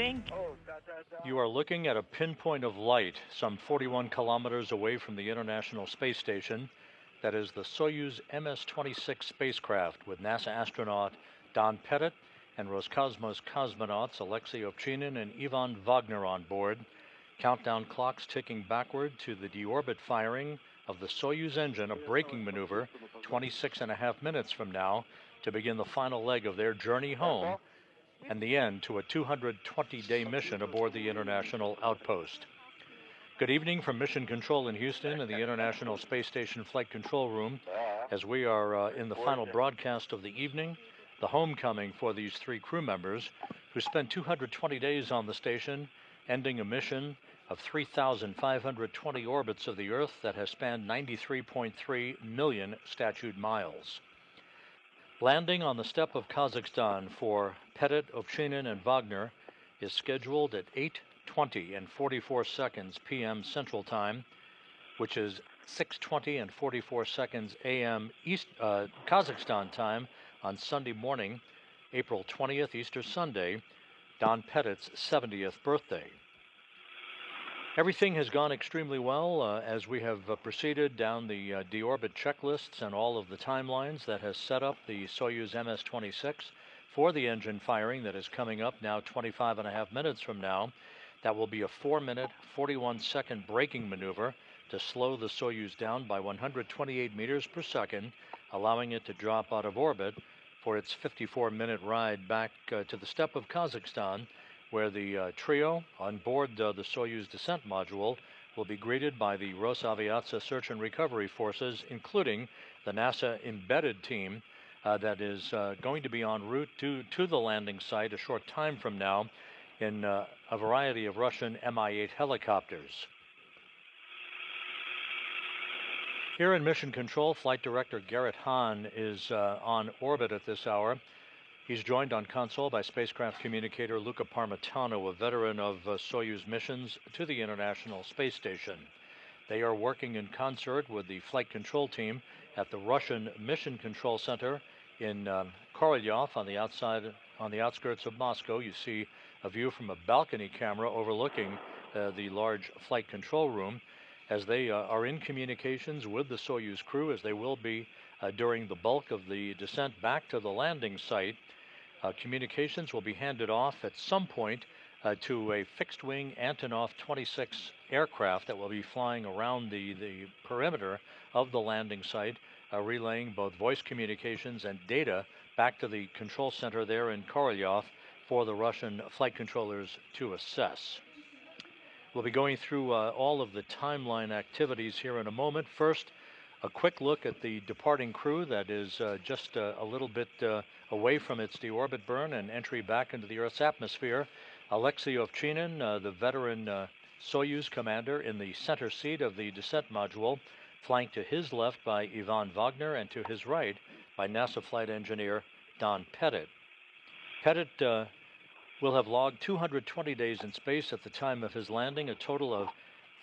briefing. You are looking at a pinpoint of light some 41 kilometers away from the International Space Station. That is the Soyuz MS-26 spacecraft with NASA astronaut Don Pettit and Roscosmos cosmonauts Alexei Ovchinin and Ivan Wagner on board. Countdown clocks ticking backward to the deorbit firing of the Soyuz engine, a braking maneuver 26.5 minutes from now to begin the final leg of their journey home and the end to a 220-day mission aboard the International Outpost. Good evening from Mission Control in Houston and the International Space Station Flight Control Room as we are in the final broadcast of the evening, the homecoming for these three crew members who spent 220 days on the station, ending a mission of 3,520 orbits of the Earth that has spanned 93.3 million statute miles. Landing on the steppe of Kazakhstan for Pettit, Ovchinin, and Wagner is scheduled at 8:20 and 44 seconds p.m. Central Time, which is 6:20 and 44 seconds a.m. Kazakhstan time on Sunday morning, April 20th, Easter Sunday, Don Pettit's 70th birthday. Everything has gone extremely well as we have proceeded down the deorbit checklists and all of the timelines that has set up the Soyuz MS-26 for the engine firing that is coming up now 25.5 minutes from now. That will be a 4-minute, 41-second braking maneuver to slow the Soyuz down by 128 meters per second, allowing it to drop out of orbit for its 54-minute ride back to the steppe of Kazakhstan, where the trio on board the Soyuz descent module will be greeted by the Rosaviatsa search and recovery forces, including the NASA embedded team that is going to be en route to the landing site a short time from now in a variety of Russian Mi-8 helicopters. Here in Mission Control, Flight Director Garrett Hahn is on orbit at this hour. He's joined on console by spacecraft communicator Luca Parmitano, a veteran of Soyuz missions to the International Space Station. They are working in concert with the flight control team at the Russian Mission Control Center in Korolyov on the outskirts of Moscow. You see a view from a balcony camera overlooking the large flight control room as they are in communications with the Soyuz crew, as they will be during the bulk of the descent back to the landing site. Communications will be handed off at some point to a fixed-wing Antonov 26 aircraft that will be flying around the perimeter of the landing site, relaying both voice communications and data back to the control center there in Korolyov for the Russian flight controllers to assess. We'll be going through all of the timeline activities here in a moment. First, a quick look at the departing crew that is just a little bit away from its deorbit burn and entry back into the Earth's atmosphere. Alexei Ovchinin, the veteran Soyuz commander, in the center seat of the descent module, flanked to his left by Ivan Wagner and to his right by NASA flight engineer Don Pettit. Pettit will have logged 220 days in space at the time of his landing, a total of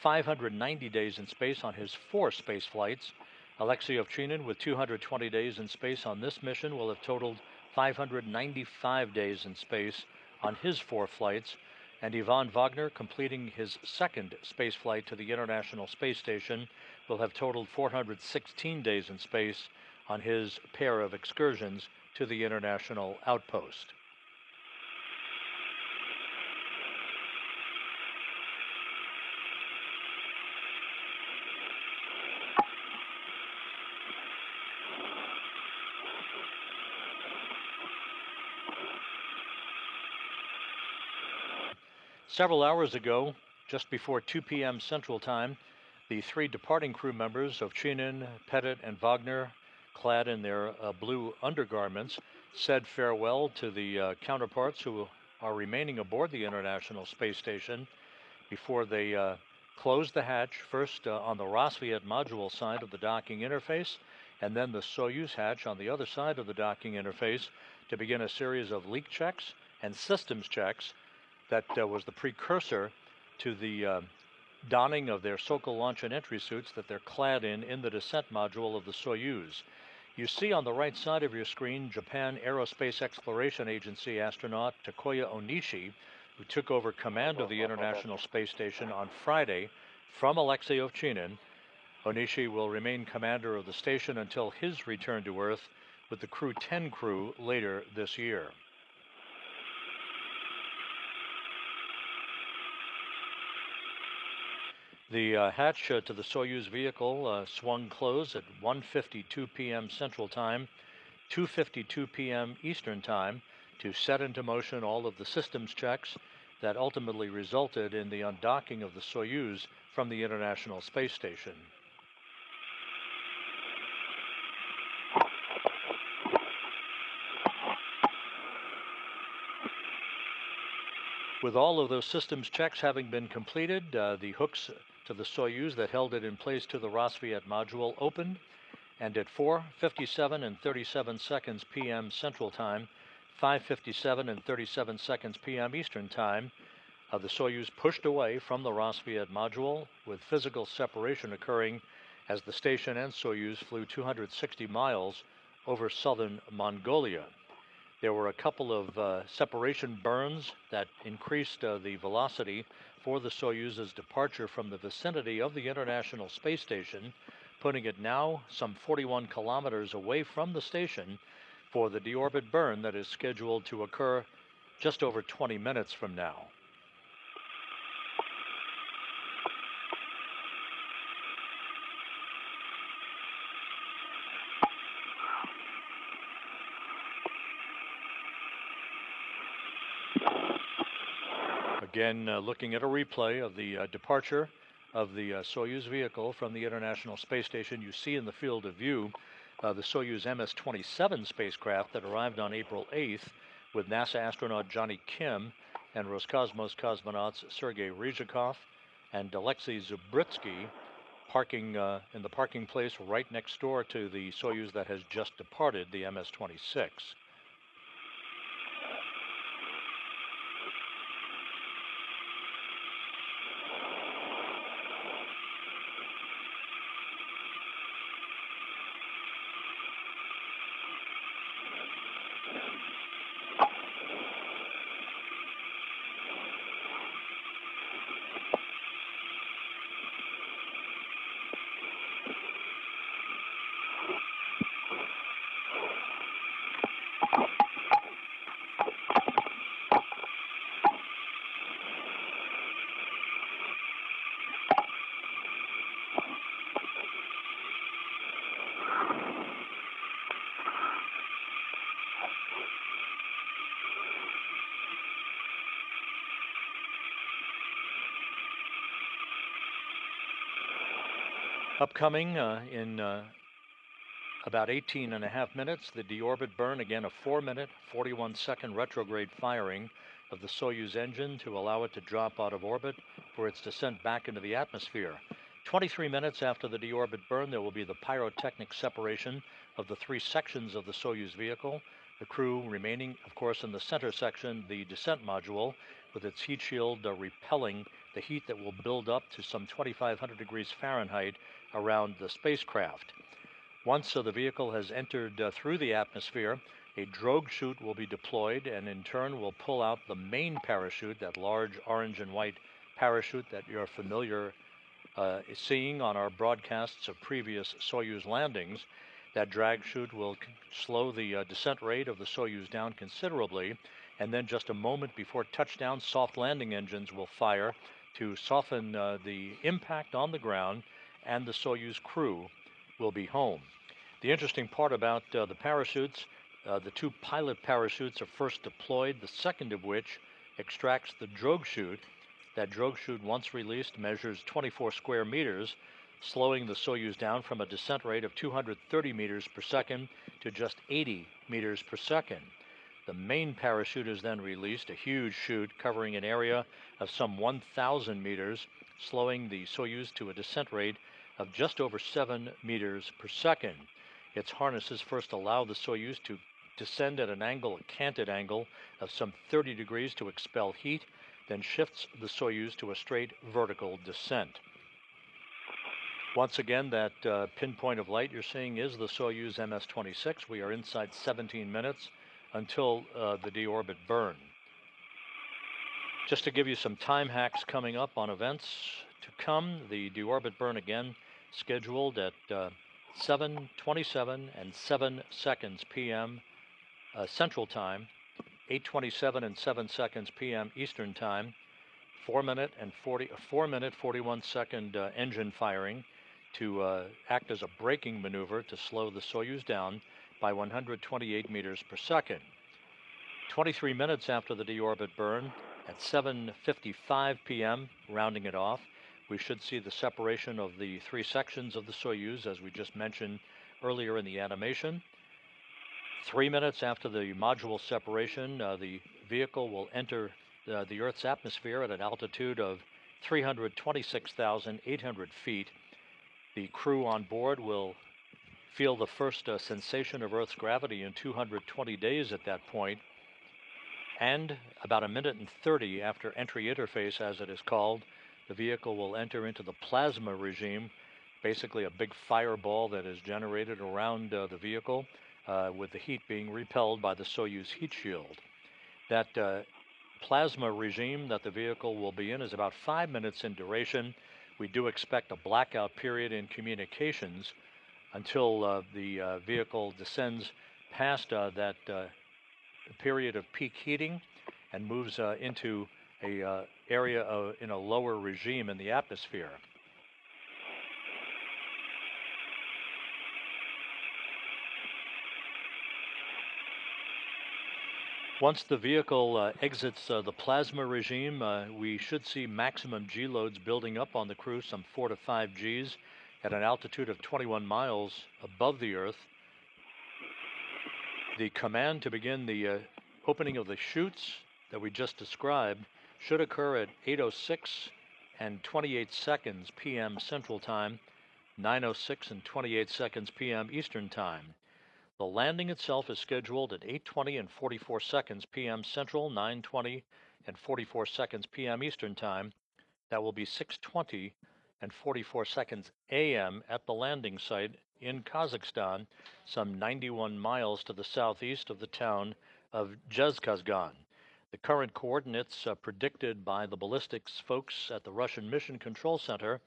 590 days in space on his 4 space flights. Alexei Ovchinin, with 220 days in space on this mission, will have totaled 595 days in space on his 4 flights, and Ivan Wagner, completing his 2nd space flight to the International Space Station, will have totaled 416 days in space on his pair of excursions to the International Outpost. Several hours ago, just before 2 p.m. Central Time, the 3 departing crew members, Ovchinin, Pettit, and Wagner, clad in their blue undergarments, said farewell to the counterparts who are remaining aboard the International Space Station before they closed the hatch, first on the Rosviet module side of the docking interface, and then the Soyuz hatch on the other side of the docking interface to begin a series of leak checks and systems checks that was the precursor to the donning of their Sokol launch and entry suits that they're clad in the descent module of the Soyuz. You see on the right side of your screen Japan Aerospace Exploration Agency astronaut Takuya Onishi, who took over command of the International Space Station on Friday from Alexei Ovchinin. Onishi will remain commander of the station until his return to Earth with the Crew 10 crew later this year. The hatch to the Soyuz vehicle swung closed at 1:52 p.m. Central Time, 2:52 p.m. Eastern Time, to set into motion all of the systems checks that ultimately resulted in the undocking of the Soyuz from the International Space Station. With all of those systems checks having been completed, the hooks to the Soyuz that held it in place to the Rassvet module opened, and at 4:57 and 37 seconds p.m. Central Time, 5:57 and 37 seconds p.m. Eastern Time, the Soyuz pushed away from the Rassvet module, with physical separation occurring as the station and Soyuz flew 260 miles over southern Mongolia. There were a couple of separation burns that increased the velocity for the Soyuz's departure from the vicinity of the International Space Station, putting it now some 41 kilometers away from the station for the deorbit burn that is scheduled to occur just over 20 minutes from now. Again, looking at a replay of the departure of the Soyuz vehicle from the International Space Station, you see in the field of view the Soyuz MS-27 spacecraft that arrived on April 8th with NASA astronaut Johnny Kim and Roscosmos cosmonauts Sergei Ryzhikov and Alexei Zubrytsky parking in the parking place right next door to the Soyuz that has just departed, the MS-26. Upcoming in about 18.5 minutes, the deorbit burn, again a 4-minute, 41-second retrograde firing of the Soyuz engine to allow it to drop out of orbit for its descent back into the atmosphere. 23 minutes after the deorbit burn, there will be the pyrotechnic separation of the 3 sections of the Soyuz vehicle, the crew remaining, of course, in the center section, the descent module, with its heat shield repelling the heat that will build up to some 2,500 degrees Fahrenheit around the spacecraft. Once the vehicle has entered through the atmosphere, a drogue chute will be deployed and in turn will pull out the main parachute, that large orange and white parachute that you're familiar seeing on our broadcasts of previous Soyuz landings. That drag chute will slow the descent rate of the Soyuz down considerably, and then just a moment before touchdown, soft landing engines will fire to soften the impact on the ground, and the Soyuz crew will be home. The interesting part about the parachutes, the 2 pilot parachutes are first deployed, the second of which extracts the drogue chute. That drogue chute, once released, measures 24 square meters, slowing the Soyuz down from a descent rate of 230 meters per second to just 80 meters per second. The main parachute is then released, a huge chute covering an area of some 1,000 meters, slowing the Soyuz to a descent rate of just over 7 meters per second. Its harnesses first allow the Soyuz to descend at an angle, a canted angle, of some 30 degrees to expel heat, then shifts the Soyuz to a straight vertical descent. Once again, that pinpoint of light you're seeing is the Soyuz MS-26. We are inside 17 minutes until the deorbit burn. Just to give you some time hacks coming up on events to come, the deorbit burn again scheduled at 7:27 and 7 seconds p.m. Central Time, 8:27 and 7 seconds p.m. Eastern Time, 4 minute 41 second engine firing to act as a braking maneuver to slow the Soyuz down by 128 meters per second. 23 minutes after the deorbit burn, at 7:55 p.m., rounding it off, we should see the separation of the three sections of the Soyuz, as we just mentioned earlier in the animation. 3 minutes after the module separation, the vehicle will enter the Earth's atmosphere at an altitude of 326,800 feet. The crew on board will feel the first sensation of Earth's gravity in 220 days at that point. And about 1:30 after entry interface, as it is called, the vehicle will enter into the plasma regime, basically a big fireball that is generated around the vehicle, with the heat being repelled by the Soyuz heat shield. That plasma regime that the vehicle will be in is about 5 minutes in duration. We do expect a blackout period in communications until the vehicle descends past that period of peak heating and moves into a area in a lower regime in the atmosphere. Once the vehicle exits the plasma regime, we should see maximum G loads building up on the crew, some 4 to 5 Gs, at an altitude of 21 miles above the Earth. The command to begin the opening of the chutes that we just described should occur at 8:06 and 28 seconds p.m. Central Time, 9:06 and 28 seconds p.m. Eastern Time. The landing itself is scheduled at 8:20 and 44 seconds p.m. Central, 9:20 and 44 seconds p.m. Eastern Time. That will be 6:20 and 44 seconds a.m. at the landing site in Kazakhstan, some 91 miles to the southeast of the town of jsc2025m000111. The current coordinates predicted by the ballistics folks at the Russian Mission Control Center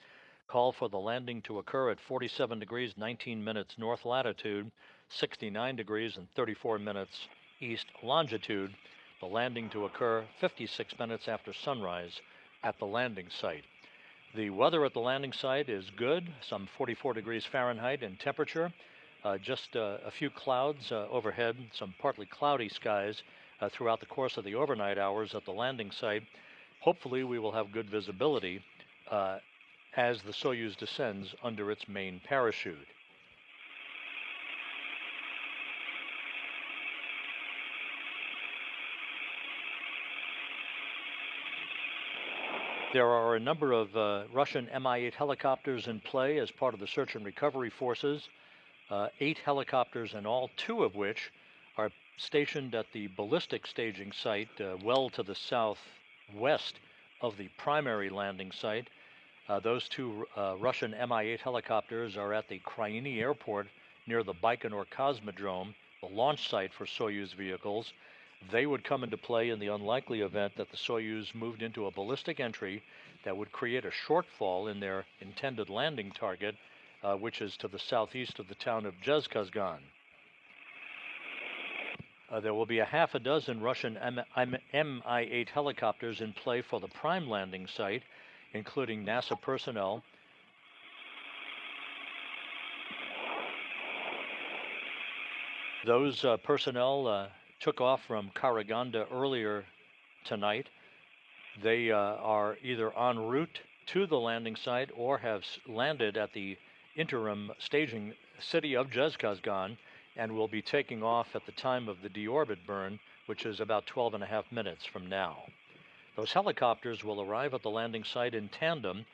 call for the landing to occur at 47 degrees 19 minutes north latitude, 69 degrees and 34 minutes east longitude. The landing to occur 56 minutes after sunrise at the landing site. The weather at the landing site is good, some 44 degrees Fahrenheit in temperature, just a few clouds overhead, some partly cloudy skies throughout the course of the overnight hours at the landing site. Hopefully we will have good visibility as the Soyuz descends under its main parachute. There are a number of Russian Mi-8 helicopters in play as part of the search and recovery forces, 8 helicopters in all, 2 of which are stationed at the ballistic staging site well to the southwest of the primary landing site. Those 2 Russian Mi-8 helicopters are at the Kryani airport near the Baikonur Cosmodrome, the launch site for Soyuz vehicles. They would come into play in the unlikely event that the Soyuz moved into a ballistic entry that would create a shortfall in their intended landing target, which is to the southeast of the town of jsc2025m000111. There will be a half a dozen Russian Mi-8 helicopters in play for the prime landing site, including NASA personnel. Those personnel took off from Karaganda earlier tonight. They are either en route to the landing site or have landed at the interim staging city of jsc2025m and will be taking off at the time of the deorbit burn, which is about 12.5 minutes from now. Those helicopters will arrive at the landing site in tandem,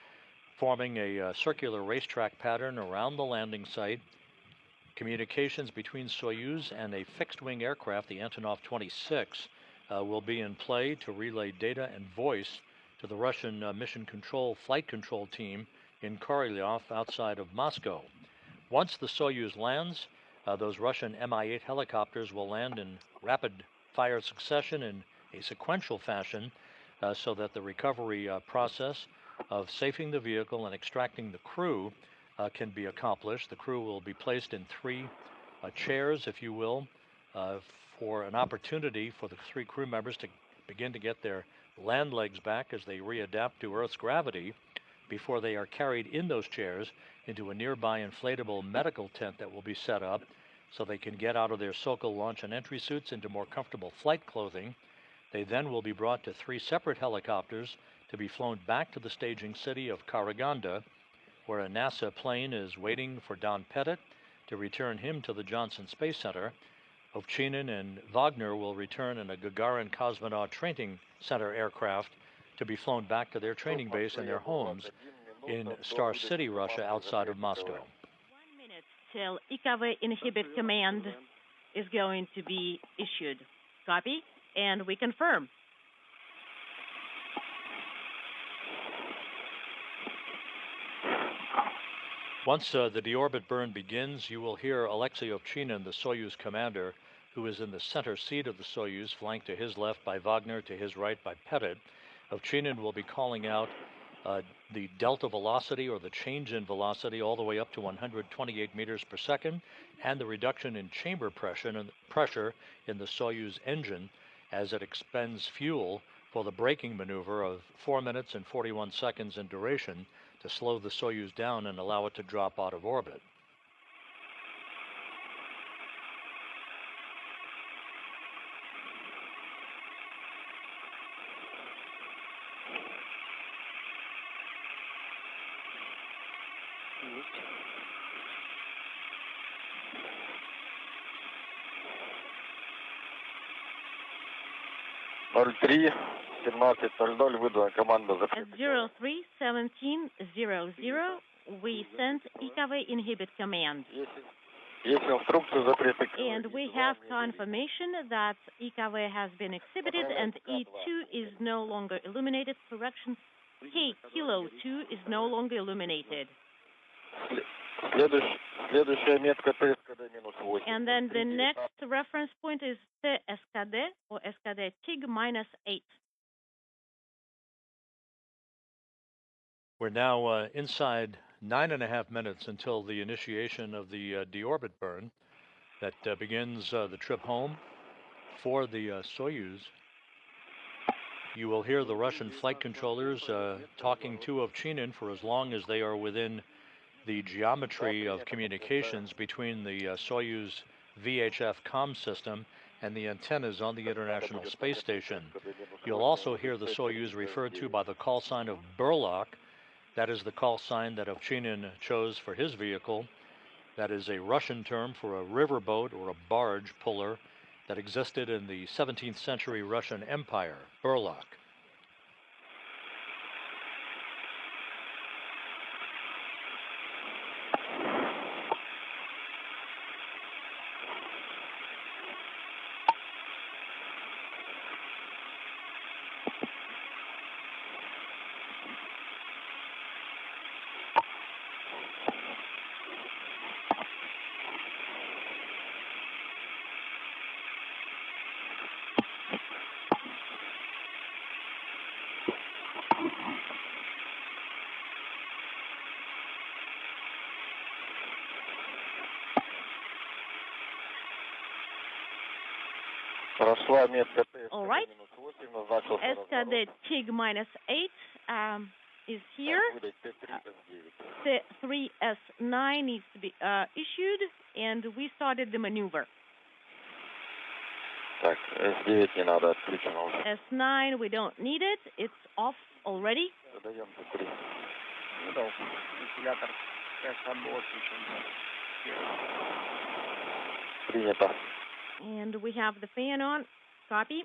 forming a circular racetrack pattern around the landing site. Communications between Soyuz and a fixed-wing aircraft, the Antonov 26, will be in play to relay data and voice to the Russian Mission Control Flight Control Team in Korolyov outside of Moscow. Once the Soyuz lands, those Russian Mi-8 helicopters will land in rapid-fire succession in a sequential fashion. so that the recovery process of safing the vehicle and extracting the crew can be accomplished. The crew will be placed in three chairs, if you will, for an opportunity for the three crew members to begin to get their land legs back as they readapt to Earth's gravity before they are carried in those chairs into a nearby inflatable medical tent that will be set up so they can get out of their Sokol launch and entry suits into more comfortable flight clothing. They then will be brought to three separate helicopters to be flown back to the staging city of Karaganda, where a NASA plane is waiting for Don Pettit to return him to the Johnson Space Center. Ovchinin and Wagner will return in a Gagarin Cosmonaut Training Center aircraft to be flown back to their training base and their homes in Star City, Russia, outside of Moscow. 1 minute till IKV inhibit command is going to be issued. Copy, and we confirm. Once the deorbit burn begins, you will hear Alexei Ovchinin, the Soyuz commander, who is in the center seat of the Soyuz, flanked to his left by Wagner, to his right by Pettit. Ovchinin will be calling out the delta velocity, or the change in velocity, all the way up to 128 meters per second, and the reduction in chamber pressure in the Soyuz engine as it expends fuel for the braking maneuver of 4 minutes and 41 seconds in duration to slow the Soyuz down and allow it to drop out of orbit. At 03:17:00, we sent IKV inhibit command. And we have confirmation that IKV has been exhibited and E2 is no longer illuminated. Correction, K Kilo 2 is no longer illuminated. And then the next reference point is TSKD, or SKD TIG -8. We're now inside 9.5 minutes until the initiation of the deorbit burn that begins the trip home for the Soyuz. You will hear the Russian flight controllers talking to Ovchinin for as long as they are within the geometry of communications between the Soyuz VHF comm system and the antennas on the International Space Station. You'll also hear the Soyuz referred to by the call sign of Burlock. That is the call sign that Ovchinin chose for his vehicle. That is a Russian term for a riverboat or a barge puller that existed in the 17th century Russian Empire, Burlock. All right. SKD TIG -8 is here. C3S9 needs to be issued, and we started the maneuver. S9, we don't need it. It's off already. And we have the fan on. Copy.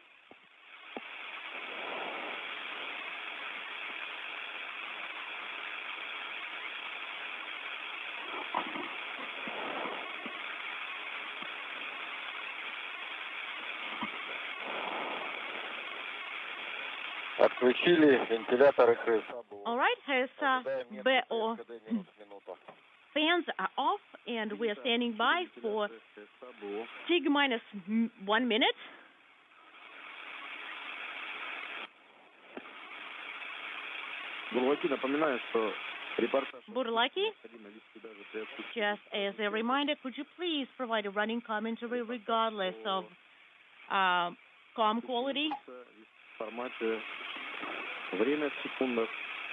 All right, BO fans are off, and we are standing by for TIG -1 minute. Burlaki, just as a reminder, could you please provide a running commentary regardless of comm quality?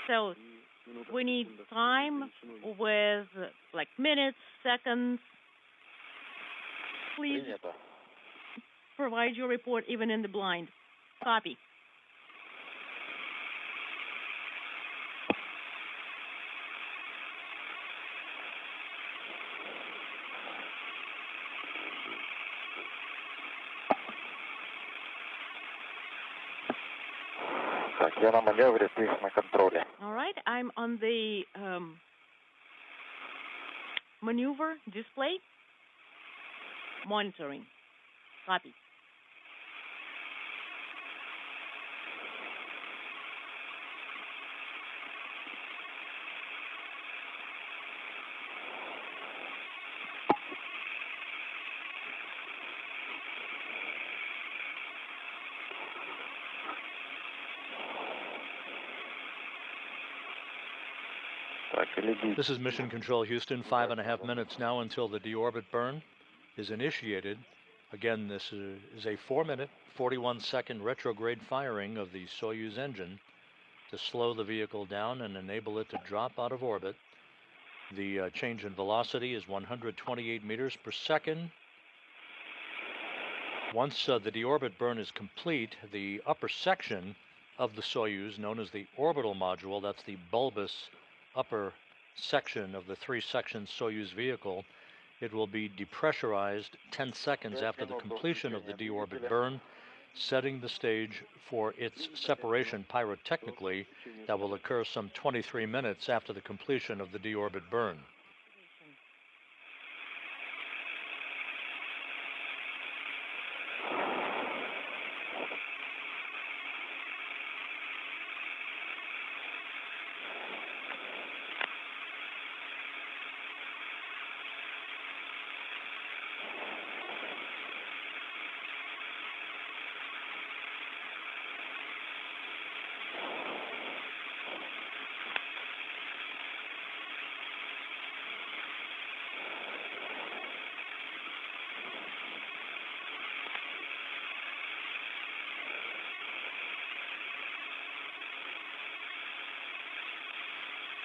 So we need time with like minutes, seconds. Please provide your report even in the blind. Copy. All right, I'm on the maneuver display. Monitoring. Copy. This is Mission Control Houston, 5.5 minutes now until the deorbit burn is initiated. Again, this is a 4-minute, 41-second retrograde firing of the Soyuz engine to slow the vehicle down and enable it to drop out of orbit. The change in velocity is 128 meters per second. Once the deorbit burn is complete, the upper section of the Soyuz, known as the orbital module, that's the bulbous upper section of the 3-section Soyuz vehicle, it will be depressurized 10 seconds after the completion of the deorbit burn, setting the stage for its separation pyrotechnically that will occur some 23 minutes after the completion of the deorbit burn.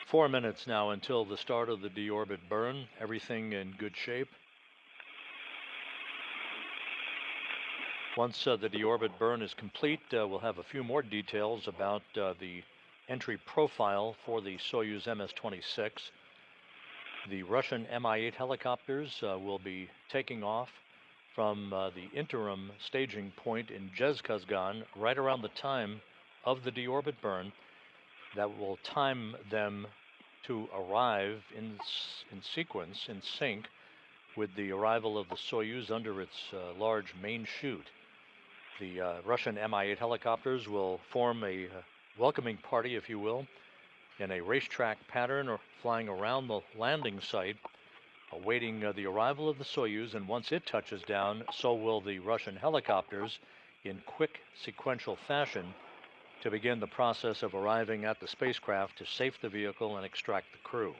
Four minutes now until the start of the deorbit burn. Everything in good shape. Once the deorbit burn is complete, we'll have a few more details about the entry profile for the Soyuz MS-26. The Russian Mi-8 helicopters will be taking off from the interim staging point in jsc2025m right around the time of the deorbit burn. That will time them to arrive in sequence, in sync, with the arrival of the Soyuz under its large main chute. The Russian Mi-8 helicopters will form a welcoming party, if you will, in a racetrack pattern, or flying around the landing site, awaiting the arrival of the Soyuz, and once it touches down, so will the Russian helicopters in quick sequential fashion to begin the process of arriving at the spacecraft to safe the vehicle and extract the crew.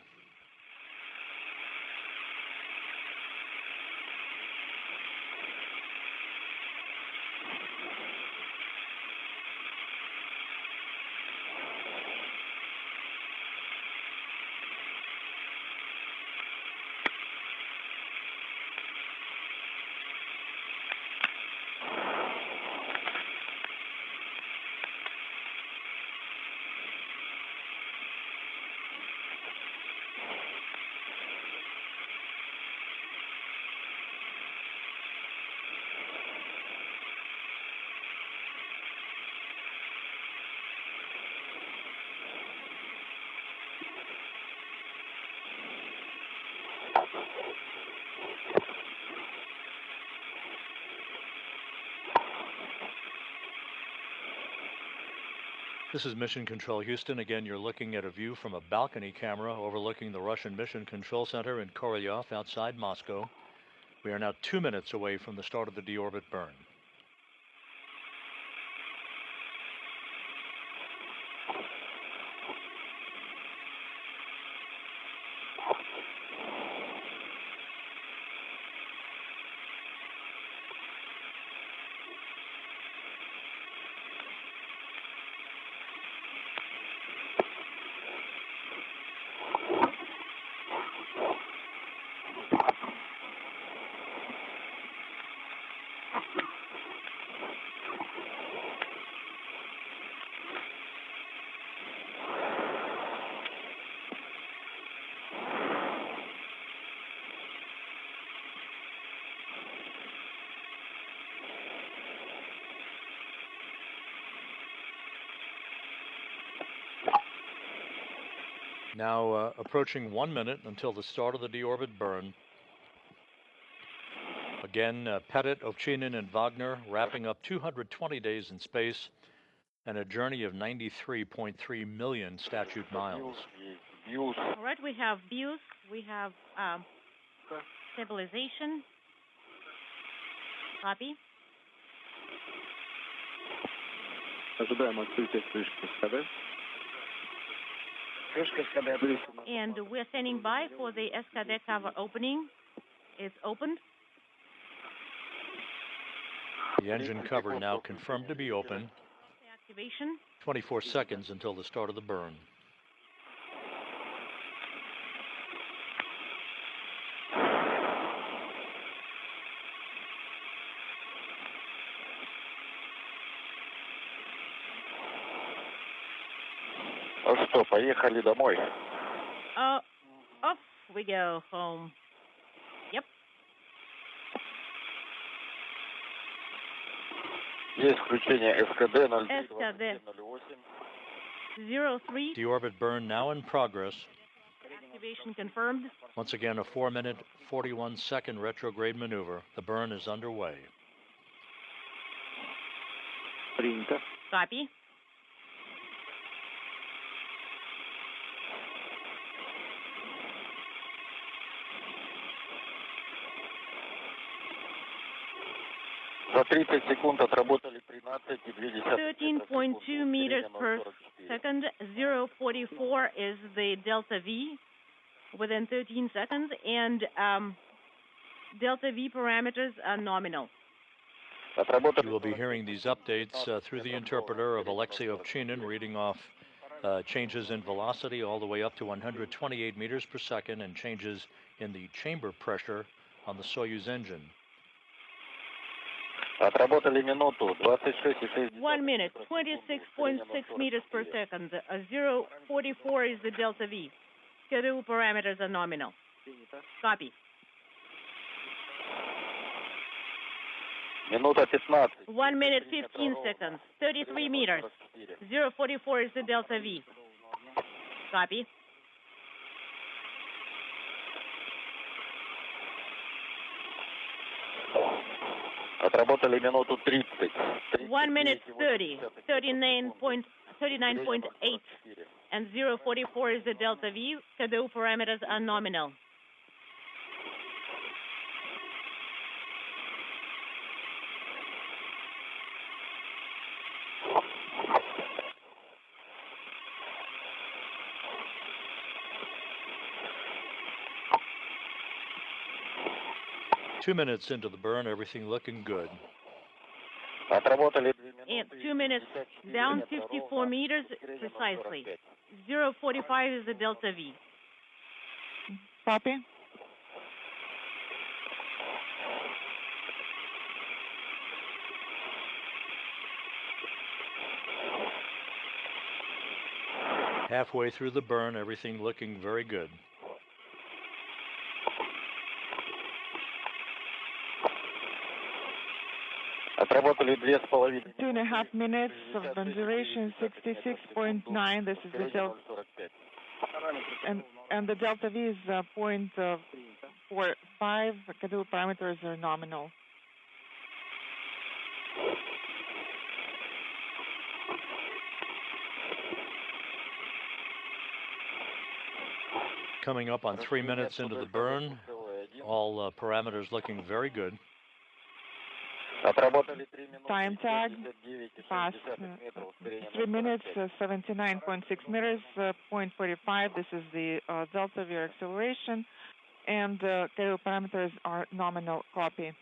This is Mission Control Houston. Again, you're looking at a view from a balcony camera overlooking the Russian Mission Control Center in Korolyov outside Moscow. We are now 2 minutes away from the start of the deorbit burn. Now approaching 1 minute until the start of the deorbit burn. Again, Pettit, Ovchinin, and Wagner wrapping up 220 days in space and a journey of 93.3 million statute miles. All right, we have views, we have stabilization. Copy. And we're standing by for the SKD cover opening. It's opened. The engine cover now confirmed to be open. Activation. 24 seconds until the start of the burn. Что, поехали домой. Off we go home. Yep. Есть включение СКД 03. Deorbit burn now in progress. Activation confirmed. Once again, a 4-minute, 41-second retrograde maneuver. The burn is underway. Copy. За 30 секунд отработали 13,2. 13.2 meters per second. 0.44 is the delta V within 13 seconds, and delta V parameters are nominal. You will be hearing these updates through the interpreter of Alexei Ovchinin, reading off changes in velocity all the way up to 128 meters per second and changes in the chamber pressure on the Soyuz engine. Отработали минуту 26,6. 1 minute, 26.6 meters per second. 0.44 is the delta V. Schedule parameters are nominal. Copy. Минута 15. 1 minute, 15 seconds. 33 meters. 0.44 is the delta V. Copy. Отработали минуту 30. 1 minute 30, 39.8, and 0.44 is the delta V. Schedule parameters are nominal. Two minutes into the burn, everything looking good. Отработали 2 minutes down 54 meters precisely. 0.45 is the delta V. Copy. Halfway through the burn, everything looking very good. Отработали 2,5. 2.5 minutes of burn duration, 66.9. This is the delta, and the delta V is 0.45. Schedule parameters are nominal. Coming up on 3 minutes into the burn, all parameters looking very good. Time tag past 3 minutes, 79.6 meters, 0.45. This is the delta V acceleration, and schedule parameters are nominal. Copy.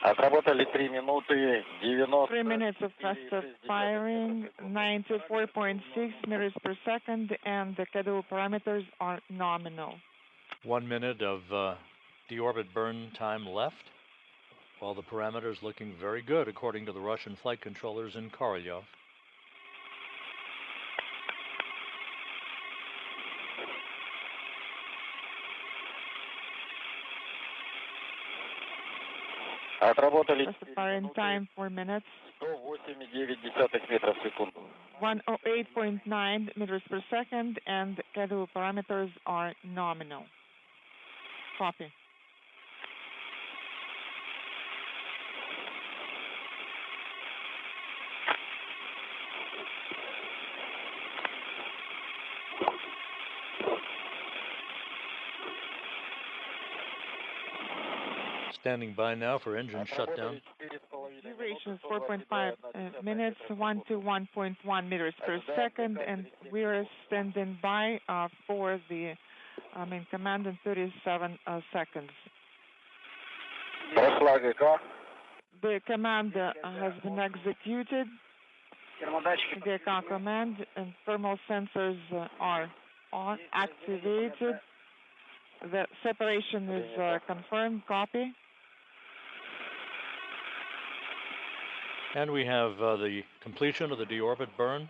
Отработали 3 минуты 90. 3 minutes of faster firing, 94.6 meters per second, and the schedule parameters are nominal. 1 minute of deorbit burn time left. All the parameters looking very good according to the Russian flight controllers in Korolyov. Отработали Rest time 4 minutes. 108,9 метров в секунду. 108.9 meters per second, and schedule parameters are nominal. Copy. Standing by now for engine shutdown. Duration is 4.5 minutes, 1 to 1.1 meters per second, and we are standing by for the main command in 37 seconds. The command has been executed. The command and thermal sensors are activated. The separation is confirmed. Copy. And we have the completion of the deorbit burn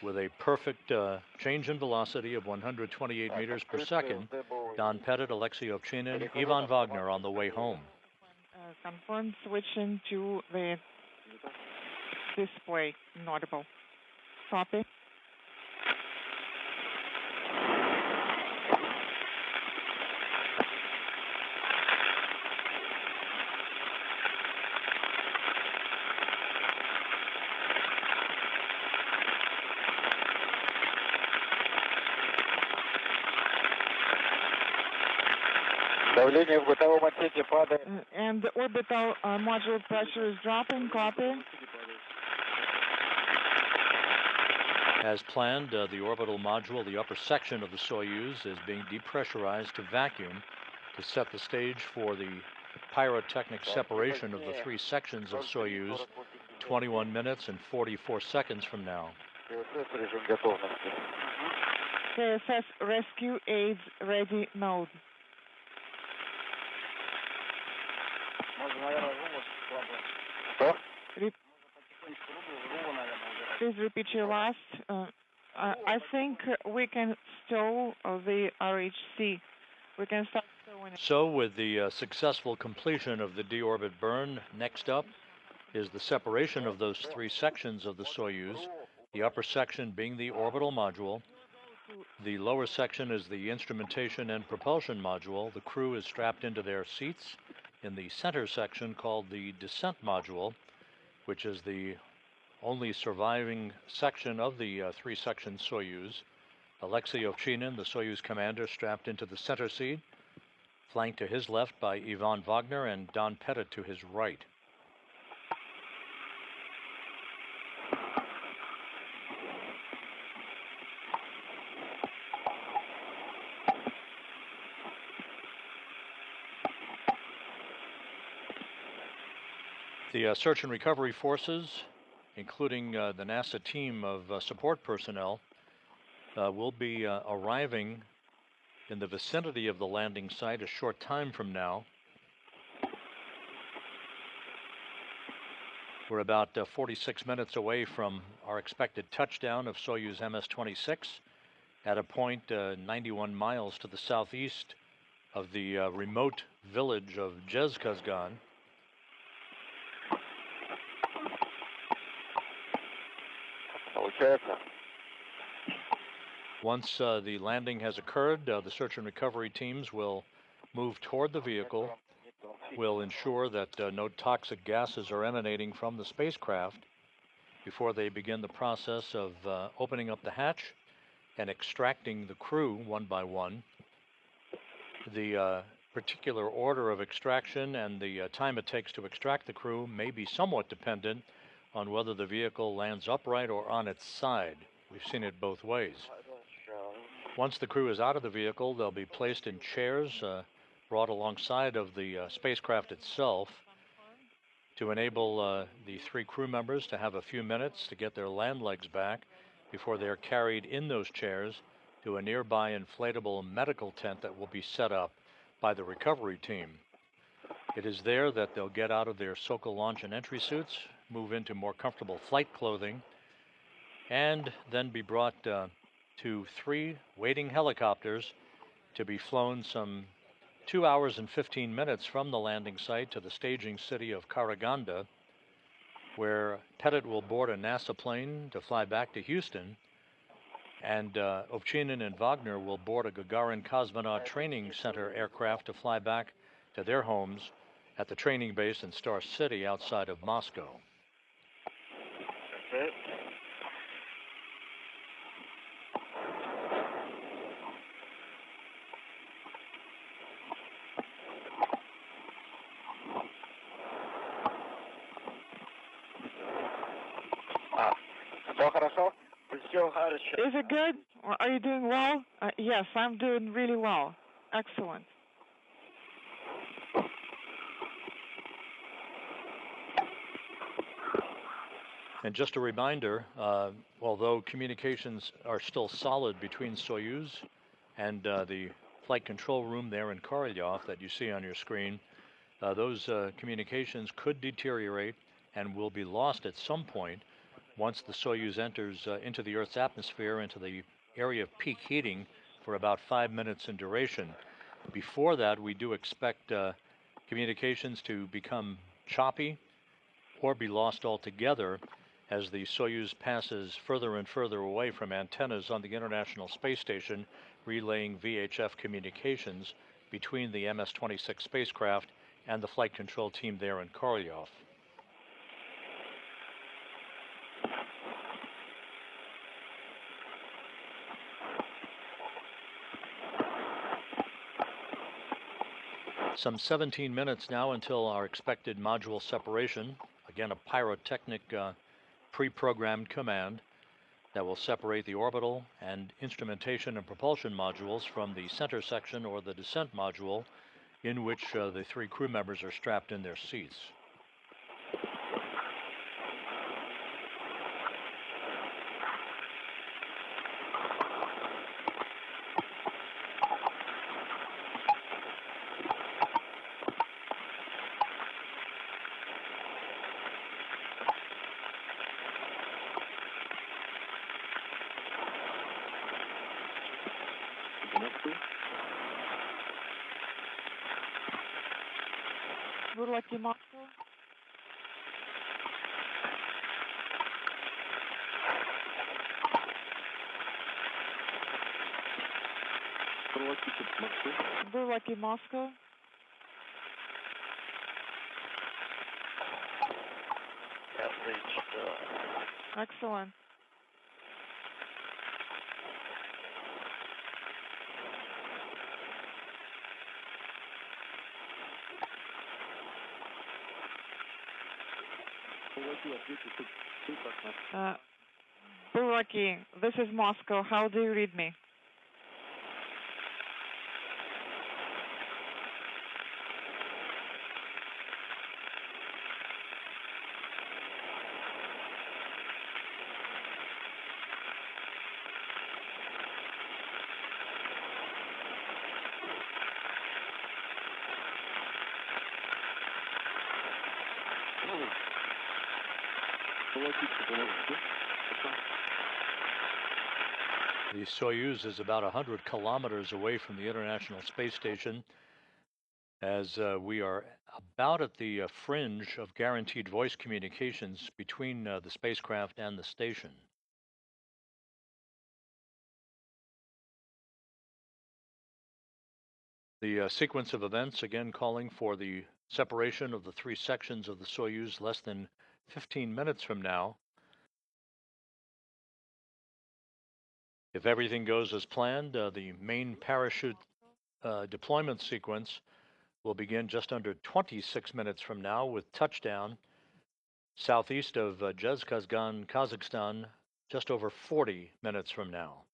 with a perfect change in velocity of 128 meters per second. Don Pettit, Alexei Ovchinin, Ivan Wagner on the way home. Confirmed. Switching to the display. Inaudible. Copy. And the orbital module pressure is dropping. Copy. As planned, the orbital module, the upper section of the Soyuz, is being depressurized to vacuum to set the stage for the pyrotechnic separation of the three sections of Soyuz 21 minutes and 44 seconds from now. KSS rescue aids ready mode. Please repeat your last. I think we can stow the RHC. We can start stowing it. So with the successful completion of the deorbit burn, next up is the separation of those three sections of the Soyuz, the upper section being the orbital module. The lower section is the instrumentation and propulsion module. The crew is strapped into their seats in the center section called the descent module, which is the only surviving section of the three-section Soyuz. Alexei Ovchinin, the Soyuz commander, strapped into the center seat, flanked to his left by Ivan Wagner and Don Pettit to his right. The search and recovery forces, including the NASA team of support personnel, will be arriving in the vicinity of the landing site a short time from now. We're about 46 minutes away from our expected touchdown of Soyuz MS-26 at a point 91 miles to the southeast of the remote village of jsc2025m000111. Once the landing has occurred, the search and recovery teams will move toward the vehicle, will ensure that no toxic gases are emanating from the spacecraft before they begin the process of opening up the hatch and extracting the crew one by one. The particular order of extraction and the time it takes to extract the crew may be somewhat dependent on whether the vehicle lands upright or on its side. We've seen it both ways. Once the crew is out of the vehicle, they'll be placed in chairs brought alongside of the spacecraft itself to enable the three crew members to have a few minutes to get their land legs back before they're carried in those chairs to a nearby inflatable medical tent that will be set up by the recovery team. It is there that they'll get out of their Sokol launch and entry suits, move into more comfortable flight clothing, and then be brought to three waiting helicopters to be flown some 2 hours and 15 minutes from the landing site to the staging city of Karaganda, where Pettit will board a NASA plane to fly back to Houston, and Ovchinin and Wagner will board a Gagarin Cosmonaut Training Center aircraft to fly back to their homes at the training base in Star City outside of Moscow. Okay. Is it good? Are you doing well? Yes, I'm doing really well. Excellent. And just a reminder, although communications are still solid between Soyuz and the flight control room there in Korolyov that you see on your screen, those communications could deteriorate and will be lost at some point once the Soyuz enters into the Earth's atmosphere, into the area of peak heating for about 5 minutes in duration. Before that, we do expect communications to become choppy or be lost altogether as the Soyuz passes further and further away from antennas on the International Space Station, relaying VHF communications between the MS-26 spacecraft and the flight control team there in Korolyov. Some 17 minutes now until our expected module separation. Again, a pyrotechnic pre-programmed command that will separate the orbital and instrumentation and propulsion modules from the center section or the descent module in which the 3 crew members are strapped in their seats. Lucky Moscow. Lucky Moscow. Excellent. Lucky, this is Moscow. How do you read me? The Soyuz is about 100 kilometers away from the International Space Station, as we are about at the fringe of guaranteed voice communications between the spacecraft and the station. The sequence of events, again calling for the separation of the 3 sections of the Soyuz less than 15 minutes from now. If everything goes as planned, the main parachute deployment sequence will begin just under 26 minutes from now with touchdown southeast of Zhezkazgan, Kazakhstan, just over 40 minutes from now.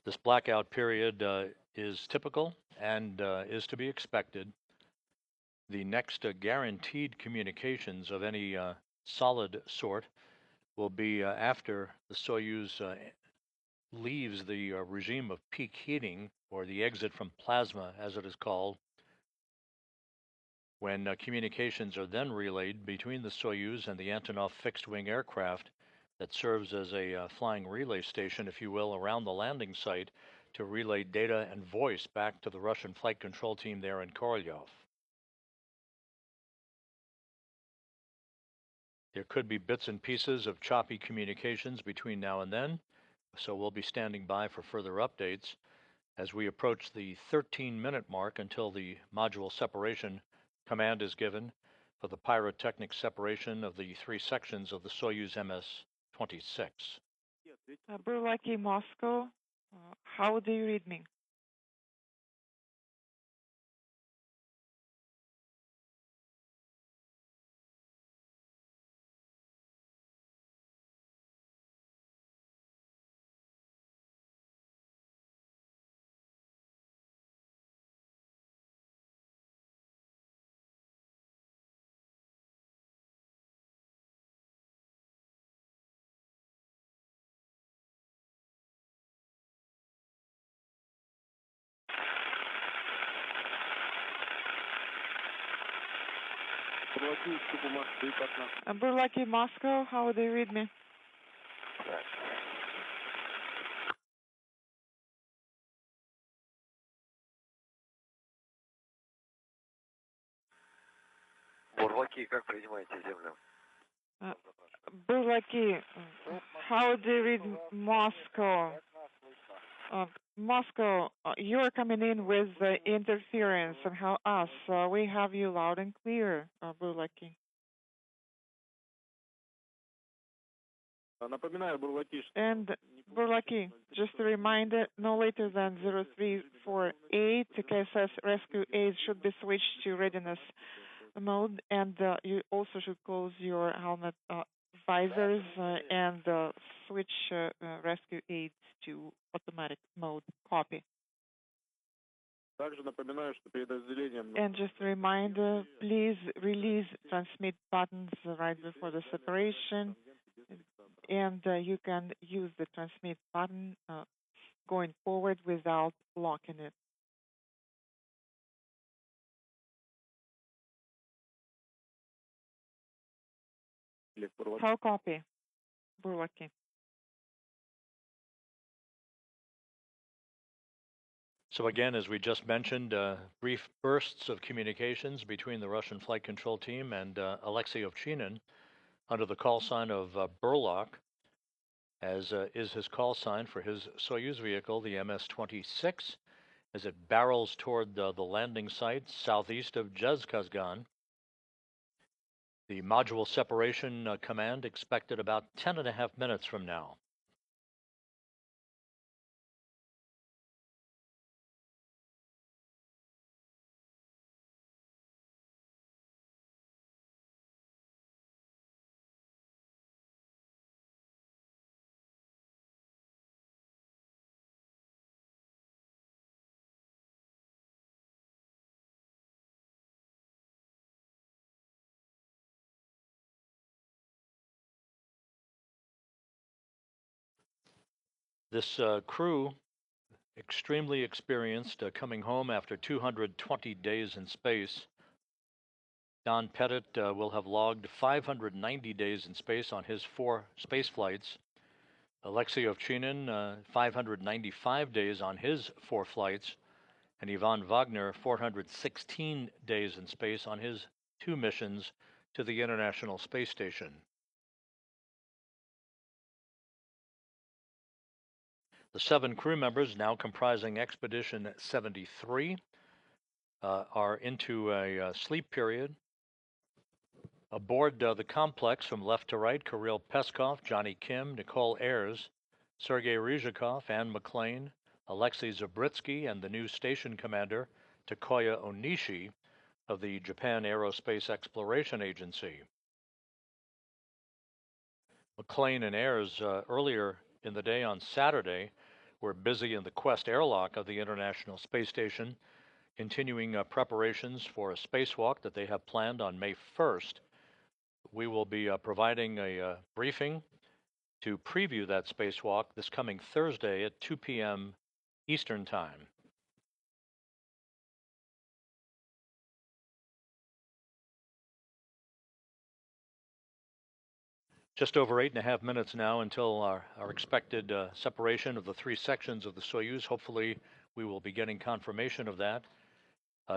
This blackout period is typical and is to be expected. The next guaranteed communications of any solid sort will be after the Soyuz leaves the regime of peak heating, or the exit from plasma, as it is called, when communications are then relayed between the Soyuz and the Antonov fixed-wing aircraft that serves as a flying relay station, if you will, around the landing site to relay data and voice back to the Russian flight control team there in Korolyov. There could be bits and pieces of choppy communications between now and then, so we'll be standing by for further updates as we approach the 13-minute mark until the module separation command is given for the pyrotechnic separation of the three sections of the Soyuz MS-26. Burlaki, Moscow, how do you read me? Burlaki, Moscow, how do you read me? Бурлаки, как принимаете землю? Burlaki, how do you read Moscow? Moscow, you're coming in with interference, and how us? We have you loud and clear, Burlaki. And Burlaki, just a reminder, no later than 0348, KSS Rescue Aid should be switched to readiness mode, and you also should close your helmet visors and switch rescue aids to automatic mode. Copy. And just a reminder, please release transmit buttons right before the separation, and you can use the transmit button going forward without locking it. How copy, Burlaki? So again, as we just mentioned, brief bursts of communications between the Russian flight control team and Alexei Ovchinin under the call sign of Burlock, as is his call sign for his Soyuz vehicle, the MS-26, as it barrels toward the landing site southeast of Zhezkazgan. The module separation command expected about 10.5 minutes from now. This crew, extremely experienced, coming home after 220 days in space. Don Pettit will have logged 590 days in space on his 4 space flights. Alexei Ovchinin, 595 days on his 4 flights. And Ivan Wagner, 416 days in space on his 2 missions to the International Space Station. The 7 crew members, now comprising Expedition 73, are into a sleep period. Aboard the complex, from left to right, Kirill Peskov, Johnny Kim, Nicole Ayers, Sergei Ryzhikov, Anne McLean, Alexei Zabritsky, and the new station commander, Takoya Onishi, of the Japan Aerospace Exploration Agency. McLean and Ayers, earlier in the day on Saturday, were busy in the Quest airlock of the International Space Station, continuing preparations for a spacewalk that they have planned on May 1st. We will be providing a briefing to preview that spacewalk this coming Thursday at 2 p.m. Eastern Time. Just over 8.5 minutes now until our expected separation of the three sections of the Soyuz. Hopefully, we will be getting confirmation of that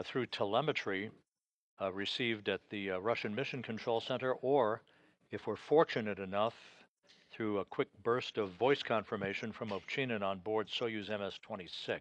through telemetry received at the Russian Mission Control Center, or if we're fortunate enough, through a quick burst of voice confirmation from Ovchinin on board Soyuz MS-26.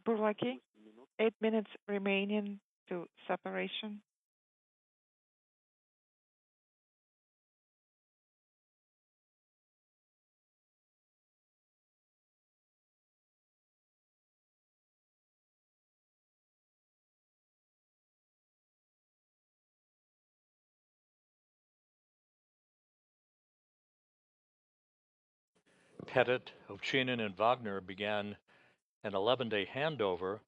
Burlaki, 8 minutes remaining to separation. Pettit, Ovchinin, and Wagner began an 11-day handover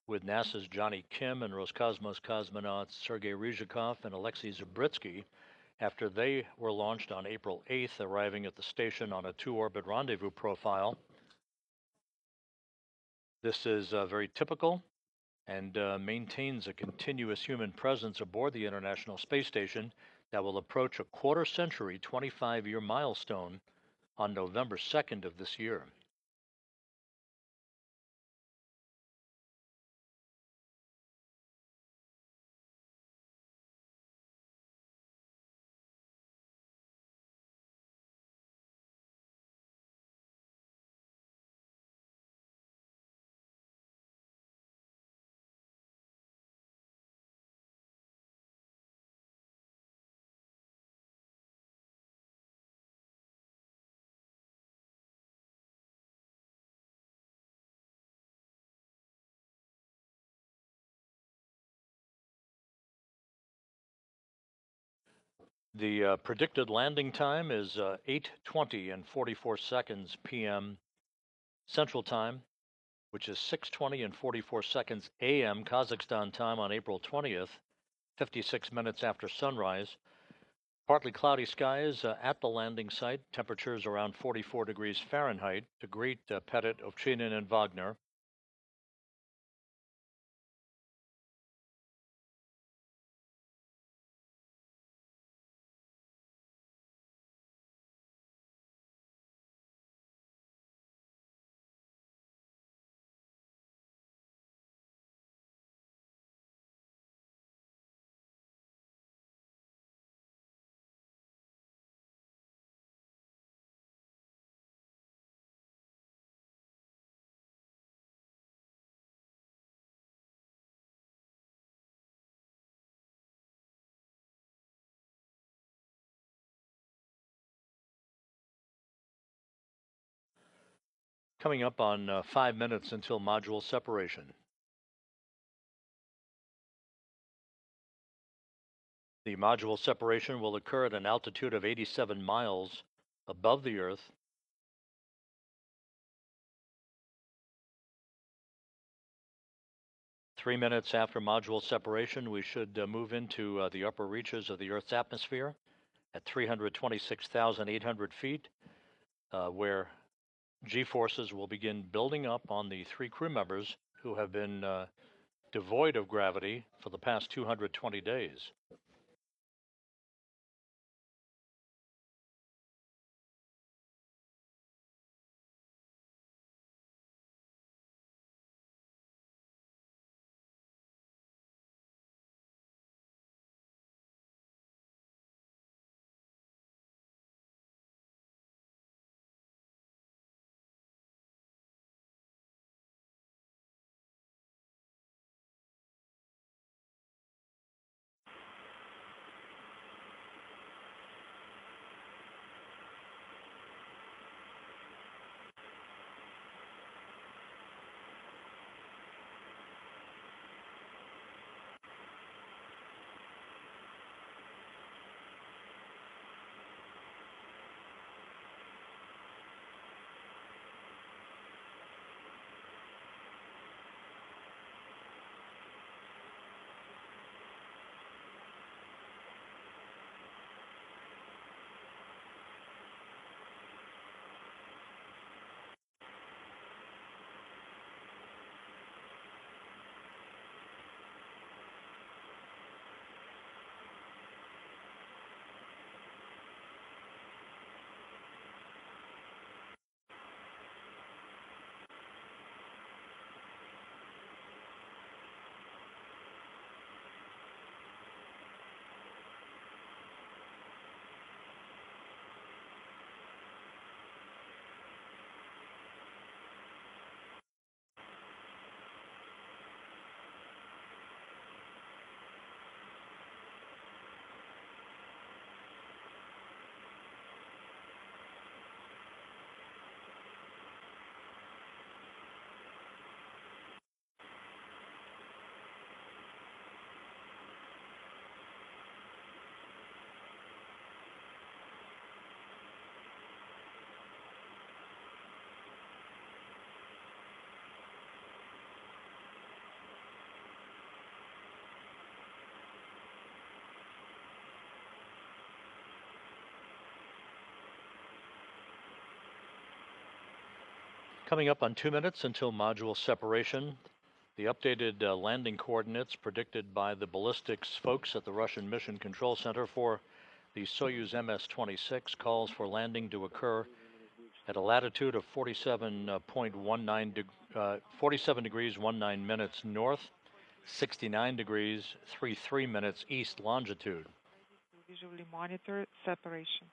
with NASA's Johnny Kim and Roscosmos cosmonauts Sergei Ryzhikov and Alexei Zabritsky after they were launched on April 8th, arriving at the station on a 2-orbit rendezvous profile. This is very typical and maintains a continuous human presence aboard the International Space Station that will approach a quarter-century 25-year milestone on November 2nd of this year. The predicted landing time is 8:20 and 44 seconds p.m. Central Time, which is 6:20 and 44 seconds a.m. Kazakhstan time on April 20th, 56 minutes after sunrise. Partly cloudy skies at the landing site, temperatures around 44 degrees Fahrenheit. To greet Pettit, Ovchinin, and Wagner. Coming up on 5 minutes until module separation. The module separation will occur at an altitude of 87 miles above the Earth. Three minutes after module separation, we should move into the upper reaches of the Earth's atmosphere at 326,800 feet, where G-forces will begin building up on the three crew members who have been devoid of gravity for the past 220 days. Coming up on 2 minutes until module separation, the updated landing coordinates predicted by the ballistics folks at the Russian Mission Control Center for the Soyuz MS-26 calls for landing to occur at a latitude of 47 degrees 19 minutes north, 69 degrees 33 minutes east longitude. Visually monitor separation.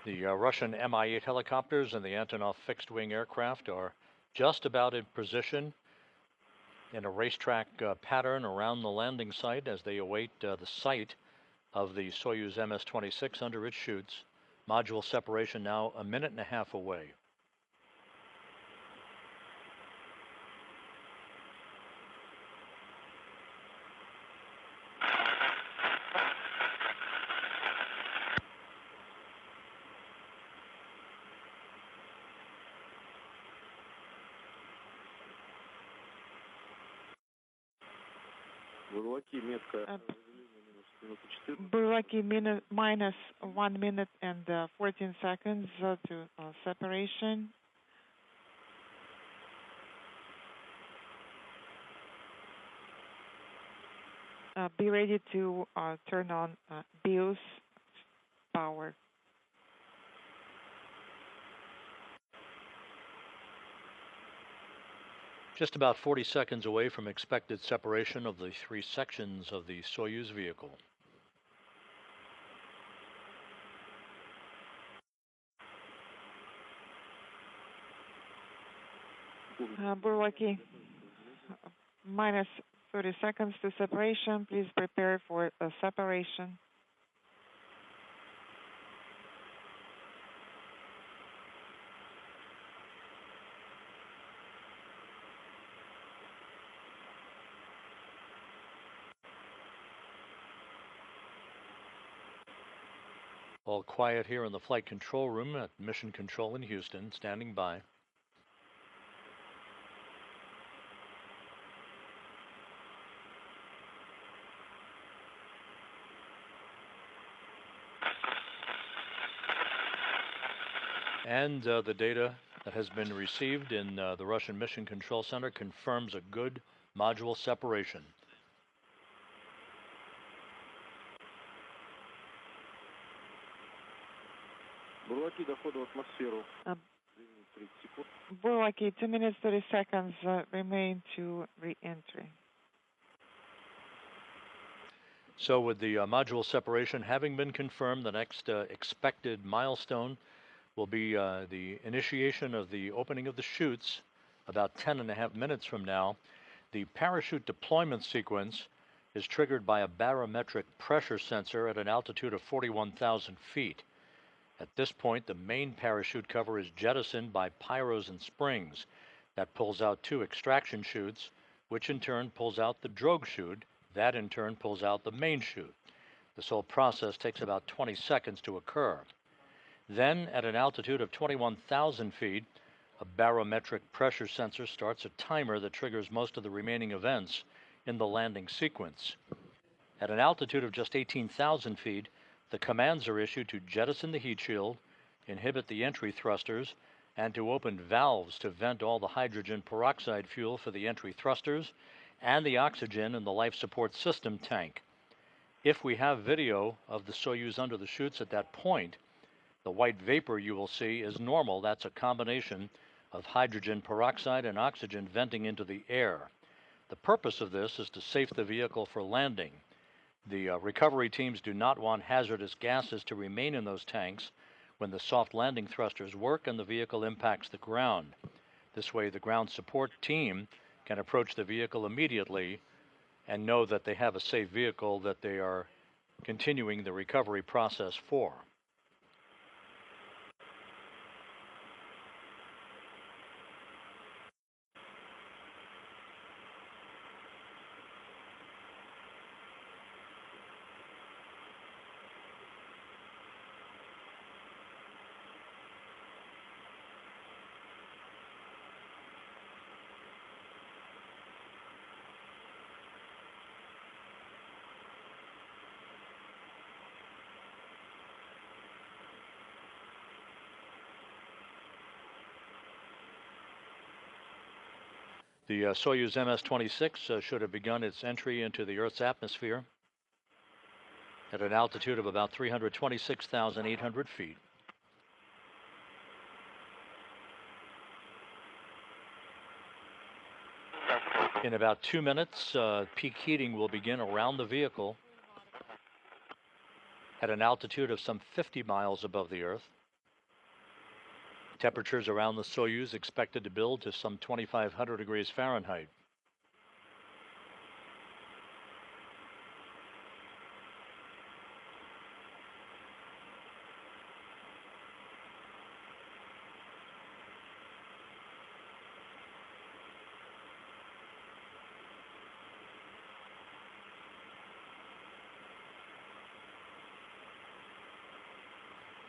The Russian Mi-8 helicopters and the Antonov fixed-wing aircraft are just about in position in a racetrack pattern around the landing site as they await the sight of the Soyuz MS-26 under its chutes. Module separation now a minute and a half away. Burlaki minus 1 minute and 14 seconds to separation. Be ready to turn on BIOS power. Just about 40 seconds away from expected separation of the 3 sections of the Soyuz vehicle. Burlaki, minus 30 seconds to separation. Please prepare for a separation. All quiet here in the flight control room at Mission Control in Houston, standing by. And the data that has been received in the Russian Mission Control Center confirms a good module separation. Burlaki, 2 minutes 30 seconds remain to re-entry. So with the module separation having been confirmed, the next expected milestone will be the initiation of the opening of the chutes about 10.5 minutes from now. The parachute deployment sequence is triggered by a barometric pressure sensor at an altitude of 41,000 feet. At this point, the main parachute cover is jettisoned by pyros and springs. That pulls out 2 extraction chutes, which in turn pulls out the drogue chute. That in turn pulls out the main chute. This whole process takes about 20 seconds to occur. Then, at an altitude of 21,000 feet, a barometric pressure sensor starts a timer that triggers most of the remaining events in the landing sequence. At an altitude of just 18,000 feet, the commands are issued to jettison the heat shield, inhibit the entry thrusters, and to open valves to vent all the hydrogen peroxide fuel for the entry thrusters and the oxygen in the life support system tank. If we have video of the Soyuz under the chutes at that point, the white vapor you will see is normal. That's a combination of hydrogen peroxide and oxygen venting into the air. The purpose of this is to safe the vehicle for landing. The recovery teams do not want hazardous gases to remain in those tanks when the soft landing thrusters work and the vehicle impacts the ground. This way, the ground support team can approach the vehicle immediately and know that they have a safe vehicle that they are continuing the recovery process for. The Soyuz MS-26 should have begun its entry into the Earth's atmosphere at an altitude of about 326,800 feet. In about 2 minutes, peak heating will begin around the vehicle at an altitude of some 50 miles above the Earth. Temperatures around the Soyuz expected to build to some 2,500 degrees Fahrenheit.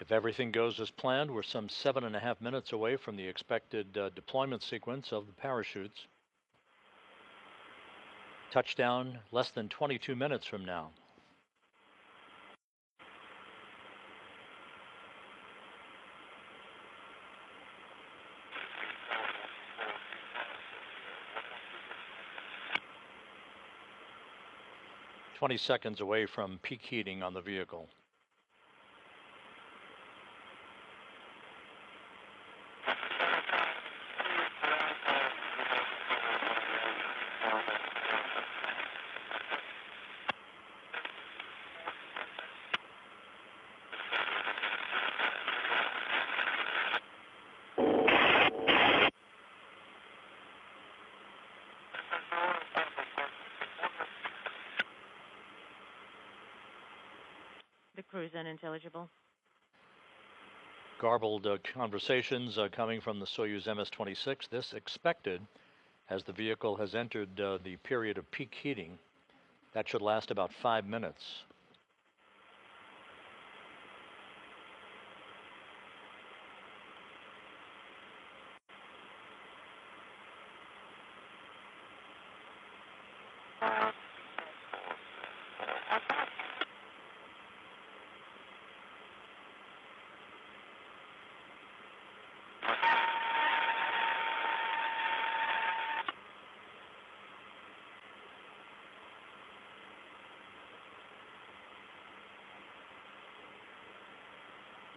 If everything goes as planned, we're some 7.5 minutes away from the expected deployment sequence of the parachutes. Touchdown less than 22 minutes from now. "20 seconds away from peak heating on the vehicle." The crew is unintelligible. Garbled conversations coming from the Soyuz MS-26. This expected as the vehicle has entered the period of peak heating. That should last about 5 minutes.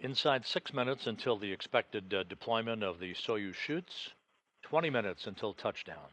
Inside 6 minutes until the expected deployment of the Soyuz chutes. 20 minutes until touchdown.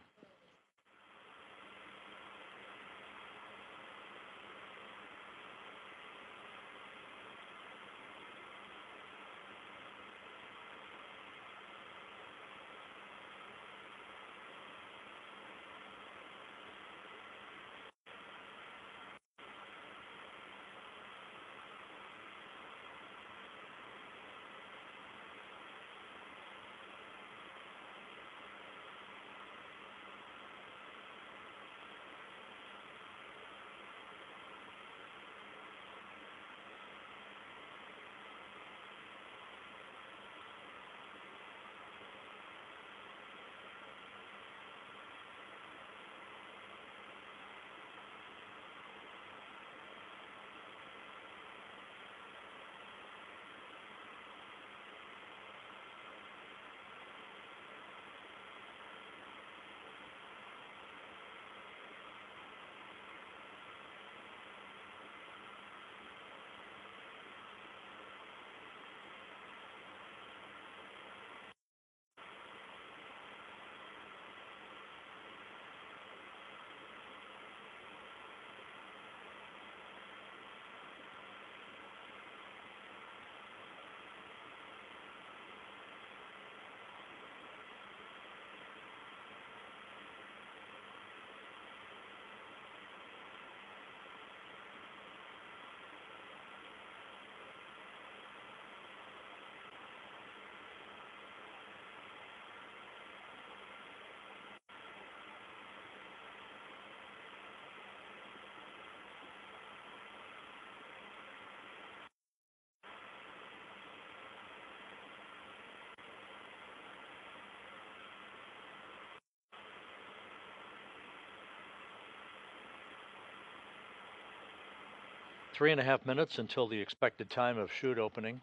Three and a half minutes until the expected time of chute opening.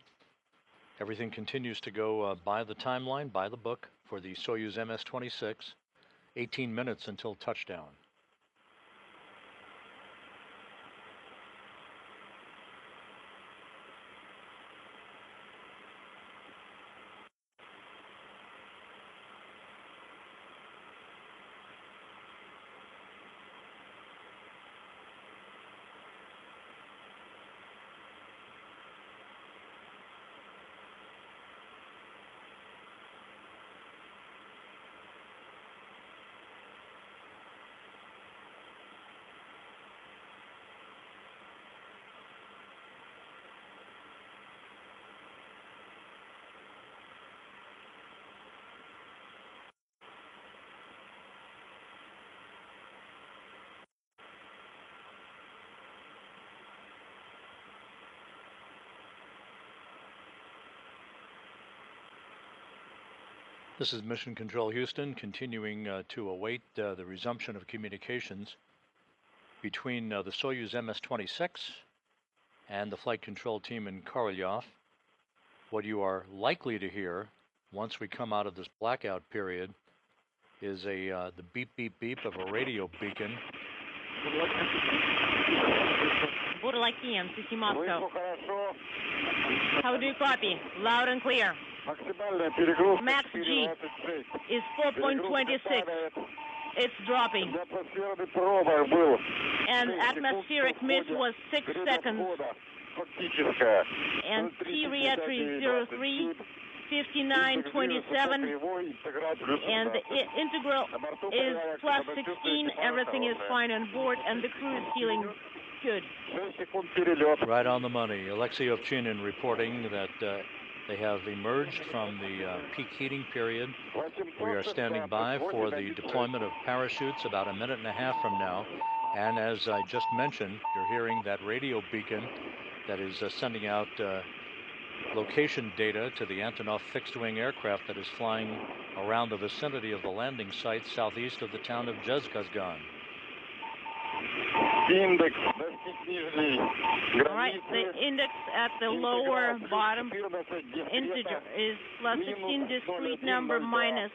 Everything continues to go by the timeline, by the book, for the Soyuz MS-26. 18 minutes until touchdown. This is Mission Control Houston, continuing to await the resumption of communications between the Soyuz MS-26 and the flight control team in Korolyov. What you are likely to hear once we come out of this blackout period is the beep, beep, beep of a radio beacon. Burlakian, CC Moscow. How do you copy? Loud and clear. Max G is 4.26. It's dropping. And atmospheric miss was 6 seconds. And T reentry 03, 5927. And the integral is plus 16. Everything is fine on board, and the crew is feeling good. Right on the money. Alexei Ovchinin reporting that they have emerged from the peak heating period. We are standing by for the deployment of parachutes about a minute and a half from now. And as I just mentioned, you're hearing that radio beacon that is sending out location data to the Antonov fixed-wing aircraft that is flying around the vicinity of the landing site southeast of the town of Jezkazgan. Index. All right, the index at the lower bottom integer is plus 16, discrete number minus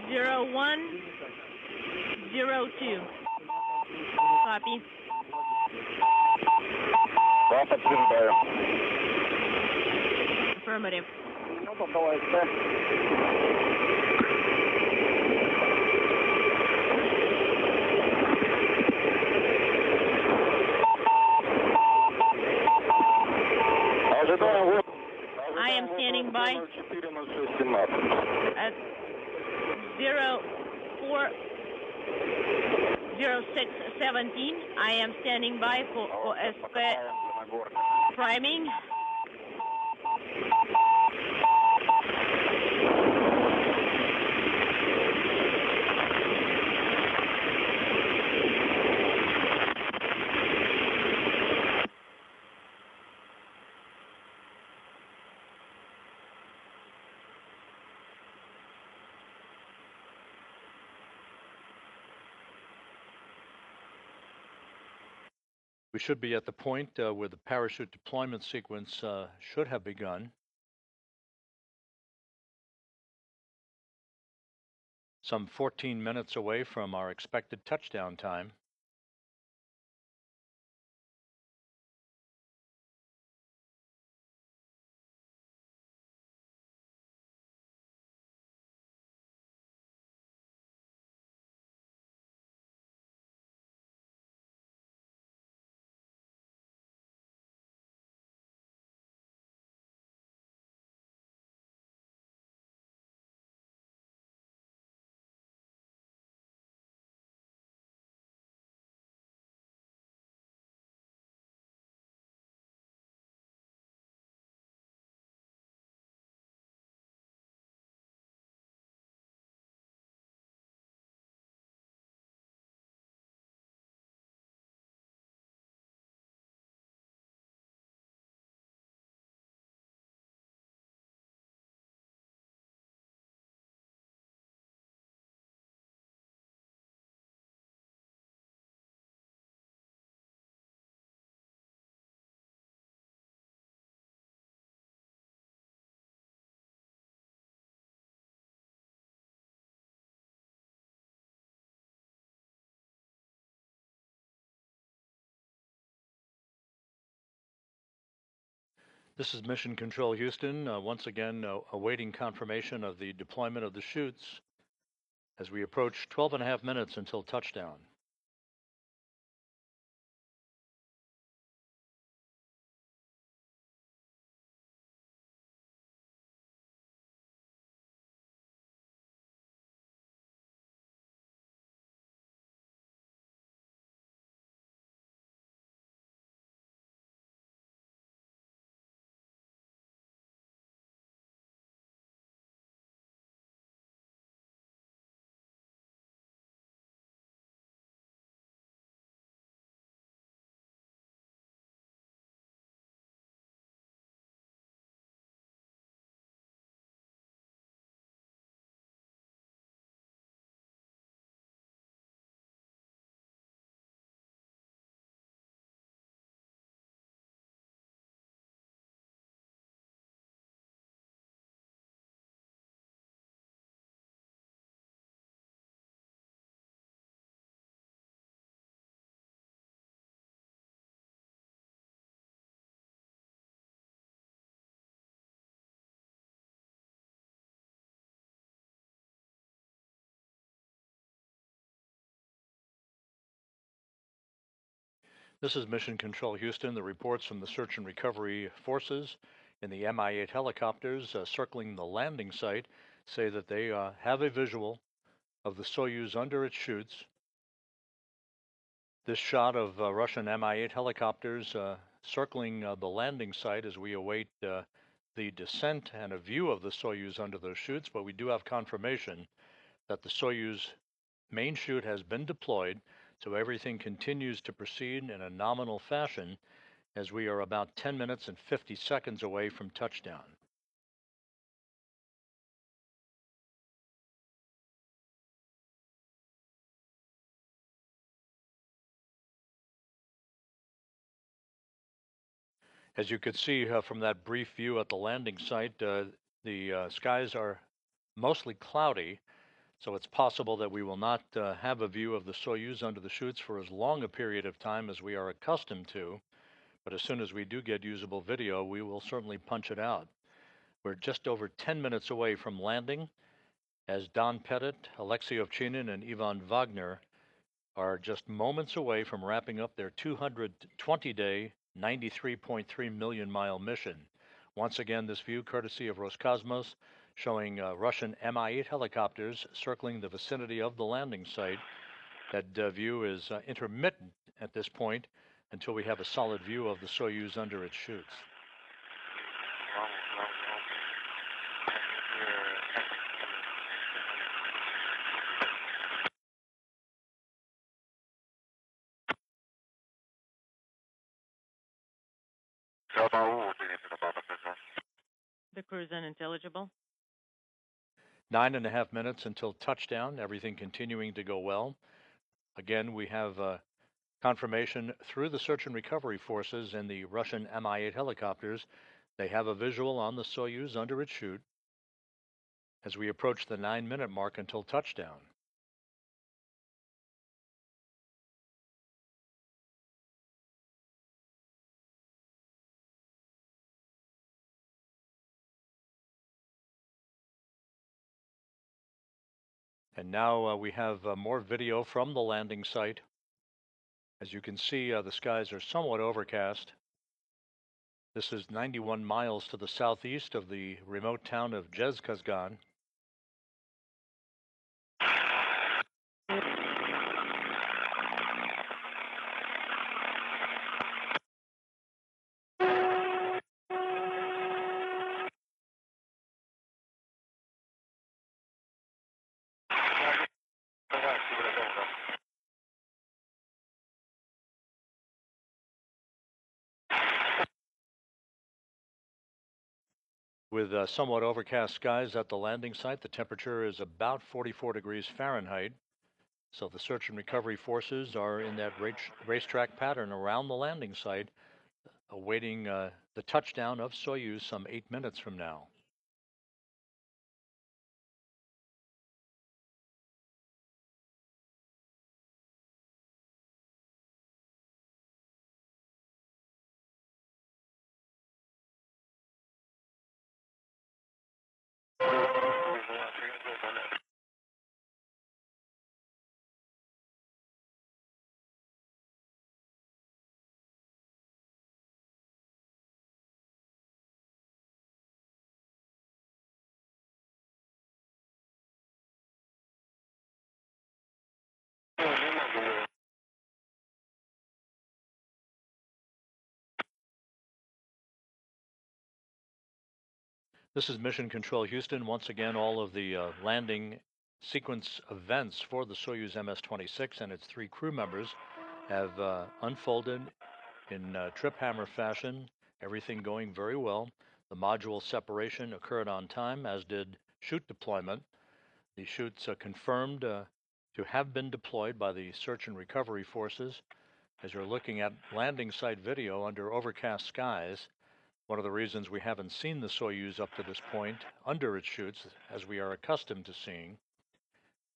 0102. Copy. Affirmative. I am standing by at 040617. I am standing by for OSP priming. We should be at the point where the parachute deployment sequence should have begun. Some 14 minutes away from our expected touchdown time. This is Mission Control Houston, once again awaiting confirmation of the deployment of the chutes as we approach 12.5 minutes until touchdown. This is Mission Control Houston. The reports from the search and recovery forces in the Mi-8 helicopters circling the landing site say that they have a visual of the Soyuz under its chutes. This shot of Russian Mi-8 helicopters circling the landing site as we await the descent and a view of the Soyuz under those chutes, but we do have confirmation that the Soyuz main chute has been deployed, so everything continues to proceed in a nominal fashion as we are about 10 minutes and 50 seconds away from touchdown. As you could see from that brief view at the landing site, the skies are mostly cloudy, so it's possible that we will not have a view of the Soyuz under the chutes for as long a period of time as we are accustomed to. But as soon as we do get usable video, we will certainly punch it out. We're just over 10 minutes away from landing as Don Pettit, Alexei Ovchinin, and Ivan Wagner are just moments away from wrapping up their 220-day, 93.3 million mile mission. Once again, this view courtesy of Roscosmos, showing Russian Mi-8 helicopters circling the vicinity of the landing site. That view is intermittent at this point until we have a solid view of the Soyuz under its chutes. The crew is unintelligible. 9.5 minutes until touchdown, everything continuing to go well. Again, we have confirmation through the search and recovery forces and the Russian Mi-8 helicopters. They have a visual on the Soyuz under its chute as we approach the 9-minute mark until touchdown. And now we have more video from the landing site. As you can see, the skies are somewhat overcast. This is 91 miles to the southeast of the remote town of jsc2025m000111. With somewhat overcast skies at the landing site, the temperature is about 44 degrees Fahrenheit. So the search and recovery forces are in that racetrack pattern around the landing site, awaiting the touchdown of Soyuz some 8 minutes from now. This is Mission Control Houston. Once again, all of the landing sequence events for the Soyuz MS-26 and its 3 crew members have unfolded in trip hammer fashion, everything going very well. The module separation occurred on time, as did chute deployment. The chutes are confirmed to have been deployed by the search and recovery forces. As you're looking at landing site video under overcast skies, one of the reasons we haven't seen the Soyuz up to this point under its chutes, as we are accustomed to seeing.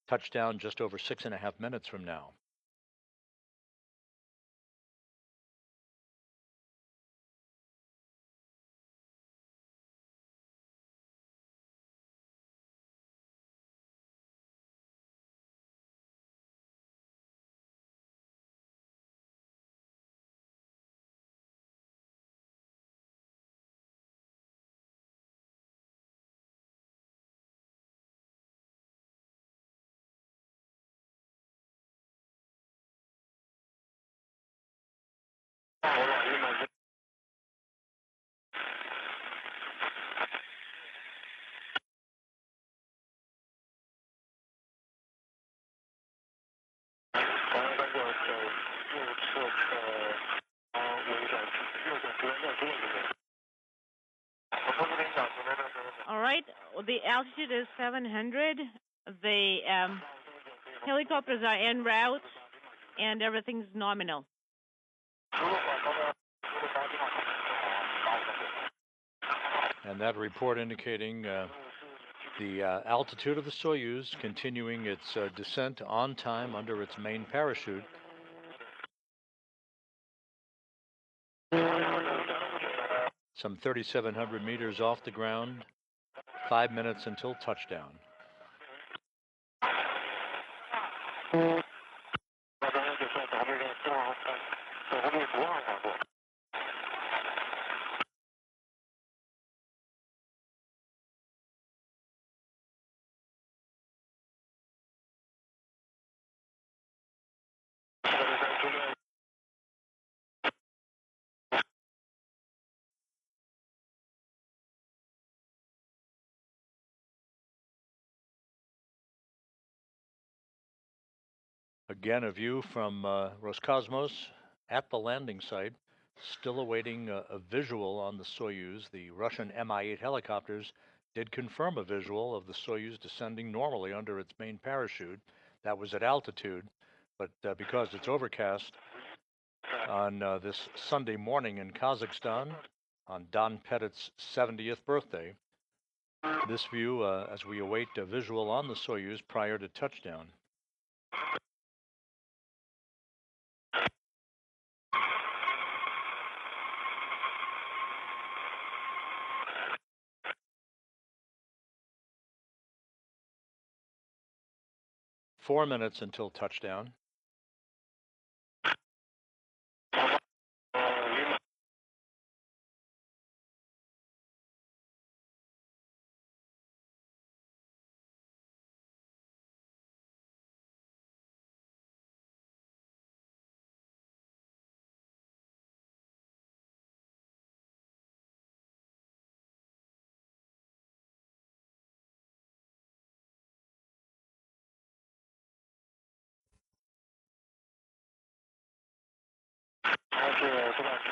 Touchdown just over 6.5 minutes from now. All right, the altitude is 700. The helicopters are en route, and everything's nominal. And that report indicating the altitude of the Soyuz continuing its descent on time under its main parachute. Some 3,700 meters off the ground, 5 minutes until touchdown. Again, a view from Roscosmos at the landing site, still awaiting a visual on the Soyuz. The Russian Mi-8 helicopters did confirm a visual of the Soyuz descending normally under its main parachute. That was at altitude, but because it's overcast on this Sunday morning in Kazakhstan, on Don Pettit's 70th birthday, this view as we await a visual on the Soyuz prior to touchdown. Four minutes until touchdown.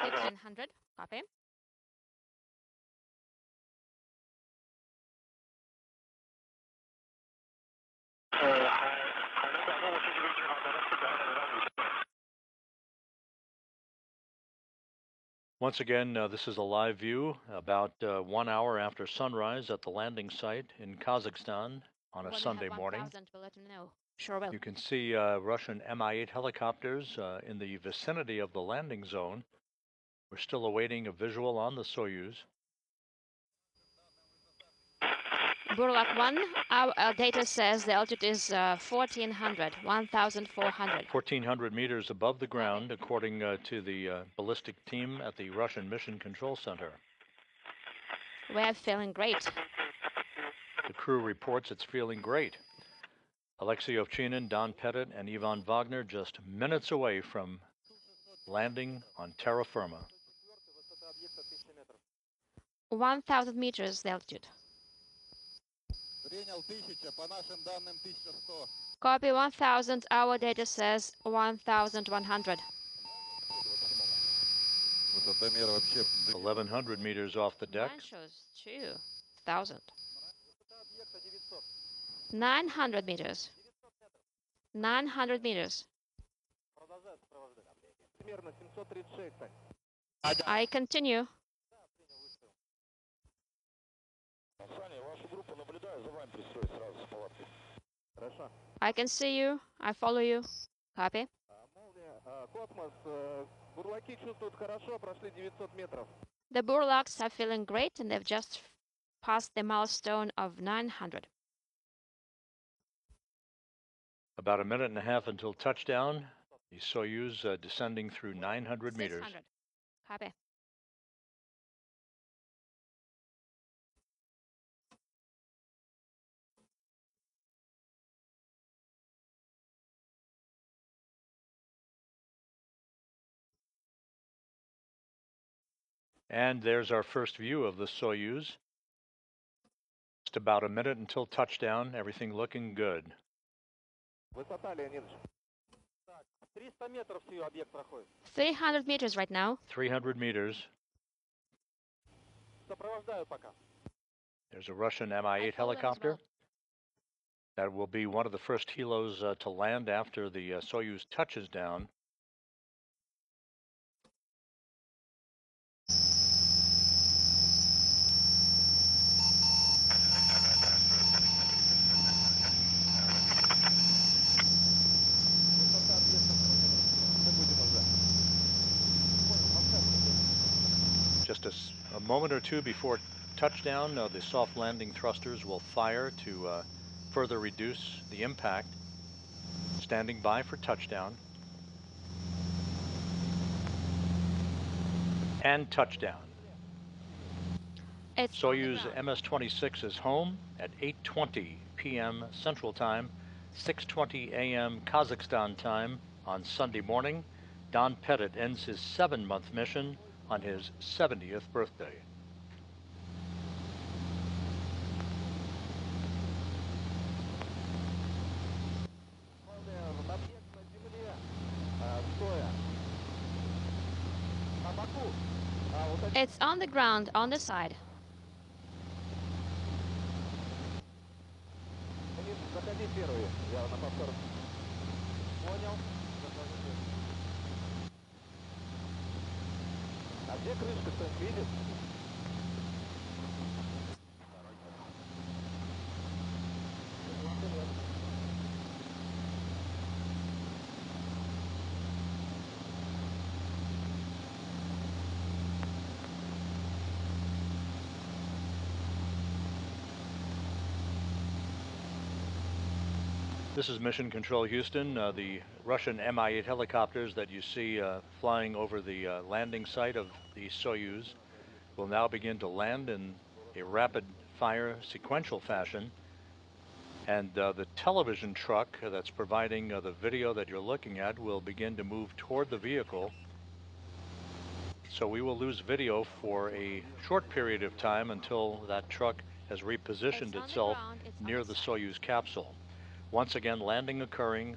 It's 100, copy. Once again, this is a live view about 1 hour after sunrise at the landing site in Kazakhstan on a Sunday morning. We'll let you know. Sure will. You can see Russian Mi-8 helicopters in the vicinity of the landing zone. We're still awaiting a visual on the Soyuz. Burlak 1, our data says the altitude is 1,400, 1,400. 1,400 meters above the ground, according to the ballistic team at the Russian Mission Control Center. We're feeling great. The crew reports it's feeling great. Alexei Ovchinin, Don Pettit, and Ivan Wagner just minutes away from landing on terra firma. 1,000 meters the altitude. Copy 1000. Our data says 1100. 1100 meters off the deck. Mine shows 2000. 900 meters. 900 meters. I continue. I can see you. I follow you. Copy. The Burlaks are feeling great and they've just passed the milestone of 900. About a minute and a half until touchdown. The Soyuz descending through 900 meters. 600. Copy. And there's our first view of the Soyuz. Just about a minute until touchdown. Everything looking good. 300 meters right now. 300 meters. There's a Russian Mi-8 helicopter. That will be one of the first helos to land after the Soyuz touches down. Just a moment or two before touchdown, the soft landing thrusters will fire to further reduce the impact. Standing by for touchdown. And touchdown. Soyuz MS-26 is home at 8:20 p.m. Central Time, 6:20 a.m. Kazakhstan time on Sunday morning. Don Pettit ends his 7-month mission on his 70th birthday. It's on the ground, on the side. This is Mission Control Houston. The Russian Mi-8 helicopters that you see flying over the landing site of the Soyuz will now begin to land in a rapid fire sequential fashion. And the television truck that's providing the video that you're looking at will begin to move toward the vehicle. So we will lose video for a short period of time until that truck has repositioned itself near the Soyuz capsule. Once again, landing occurring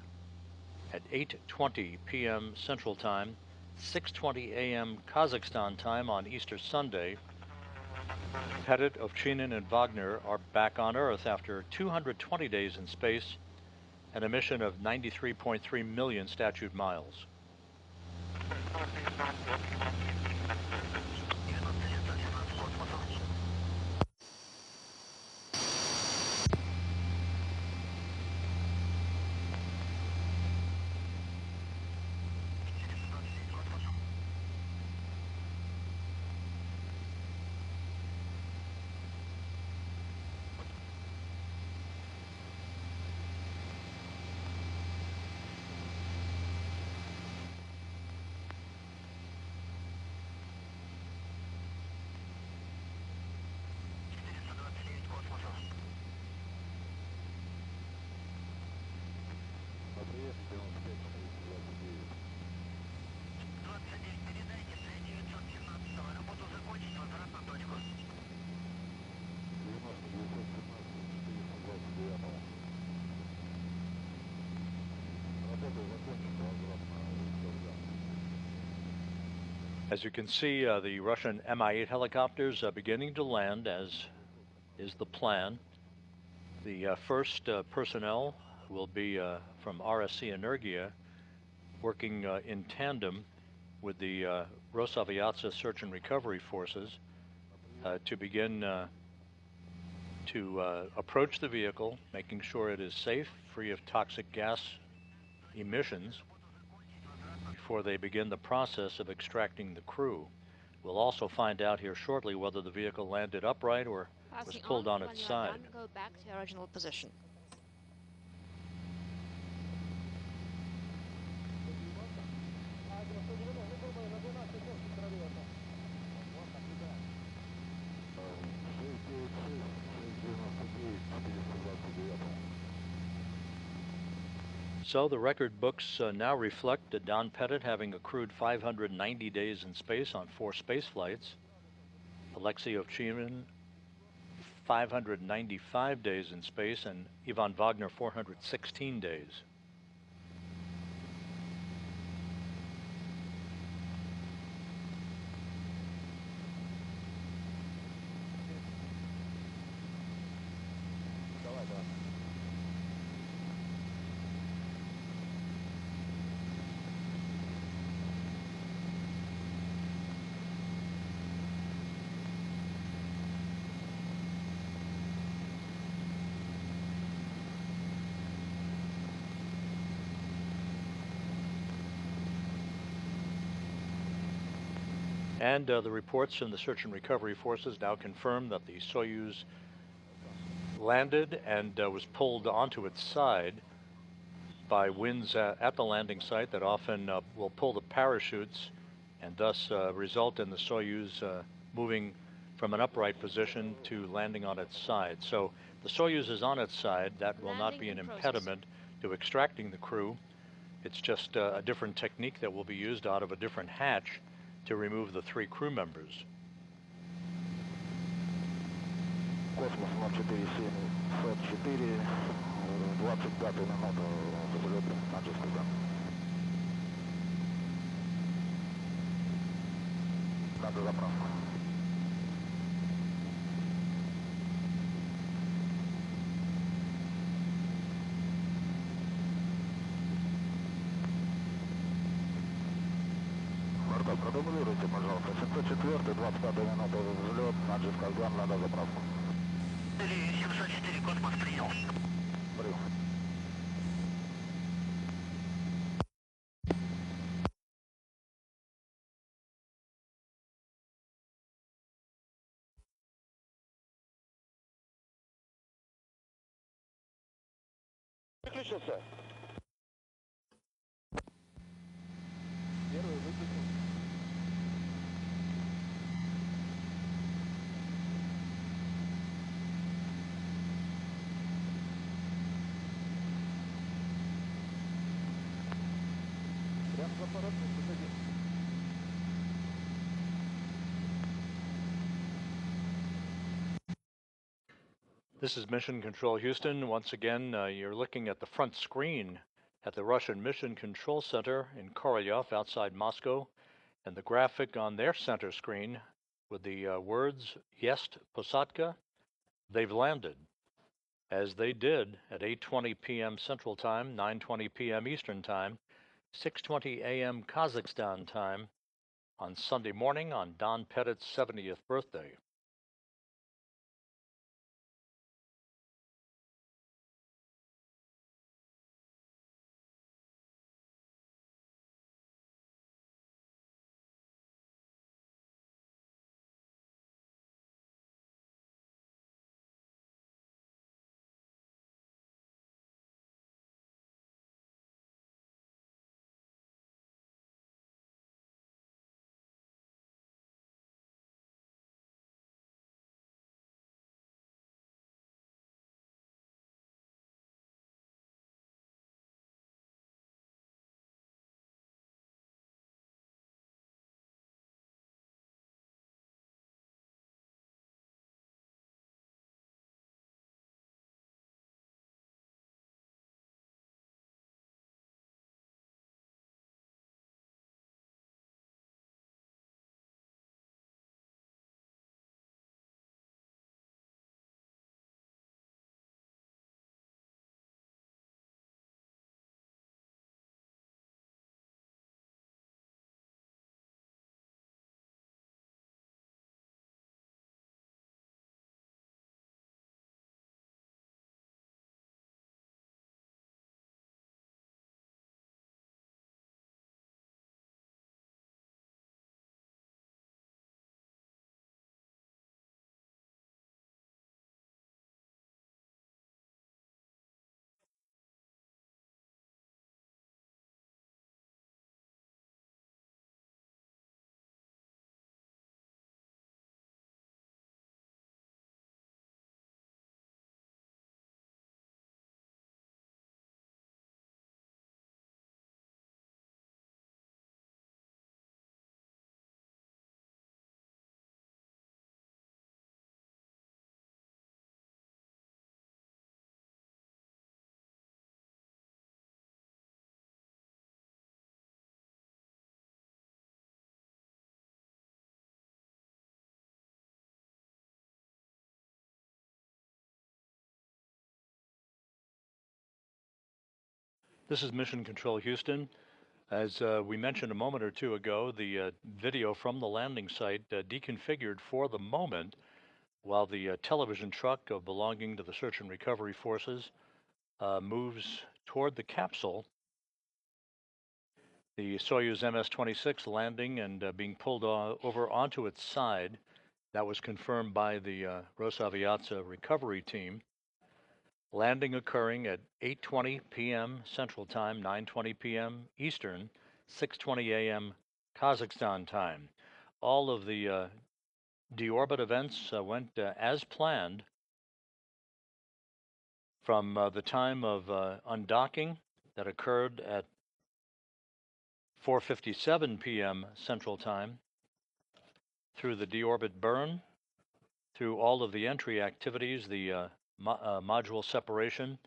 at 8:20 p.m. Central Time, 6:20 a.m. Kazakhstan time on Easter Sunday. Pettit, Ovchinin, and Wagner are back on Earth after 220 days in space and a mission of 93.3 million statute miles. As you can see, the Russian Mi-8 helicopters are beginning to land, as is the plan. The first personnel will be from RSC Energia, working in tandem with the Rosaviatsa search and recovery forces to begin to approach the vehicle, making sure it is safe, free of toxic gas emissions, before they begin the process of extracting the crew. We'll also find out here shortly whether the vehicle landed upright or was pulled on its side. When you are done, go back to your original position. So the record books now reflect Don Pettit having accrued 590 days in space on 4 space flights, Alexei Ovchinin 595 days in space, and Ivan Wagner 416 days. And the reports from the search and recovery forces now confirm that the Soyuz landed and was pulled onto its side by winds at the landing site that often will pull the parachutes and thus result in the Soyuz moving from an upright position to landing on its side. So the Soyuz is on its side. That will not be an impediment to extracting the crew. It's just a different technique that will be used out of a different hatch to remove the 3 crew members. Космос 04744, 25 минута взлет на JSC. Надо заправку. Продублируйте, пожалуйста. 704, 25 минута взлет на JSC, надо заправку. 704, космос принял. Принял. Выключился. Первый выключил. Прям за аппаратом выходи. This is Mission Control Houston. Once again, you're looking at the front screen at the Russian Mission Control Center in Korolyov outside Moscow, and the graphic on their center screen with the words, Jest Posadka, they've landed, as they did at 8:20 p.m. Central Time, 9:20 p.m. Eastern Time, 6:20 a.m. Kazakhstan time on Sunday morning on Don Pettit's 70th birthday. This is Mission Control Houston. As we mentioned a moment or two ago, the video from the landing site deconfigured for the moment while the television truck belonging to the search and recovery forces moves toward the capsule. The Soyuz MS-26 landing and being pulled over onto its side. That was confirmed by the Rosaviatsa recovery team. Landing occurring at 8:20 p.m. Central Time, 9:20 p.m. Eastern, 6:20 a.m. Kazakhstan time. All of the deorbit events went as planned from the time of undocking that occurred at 4:57 p.m. Central Time, through the deorbit burn, through all of the entry activities, the module separation,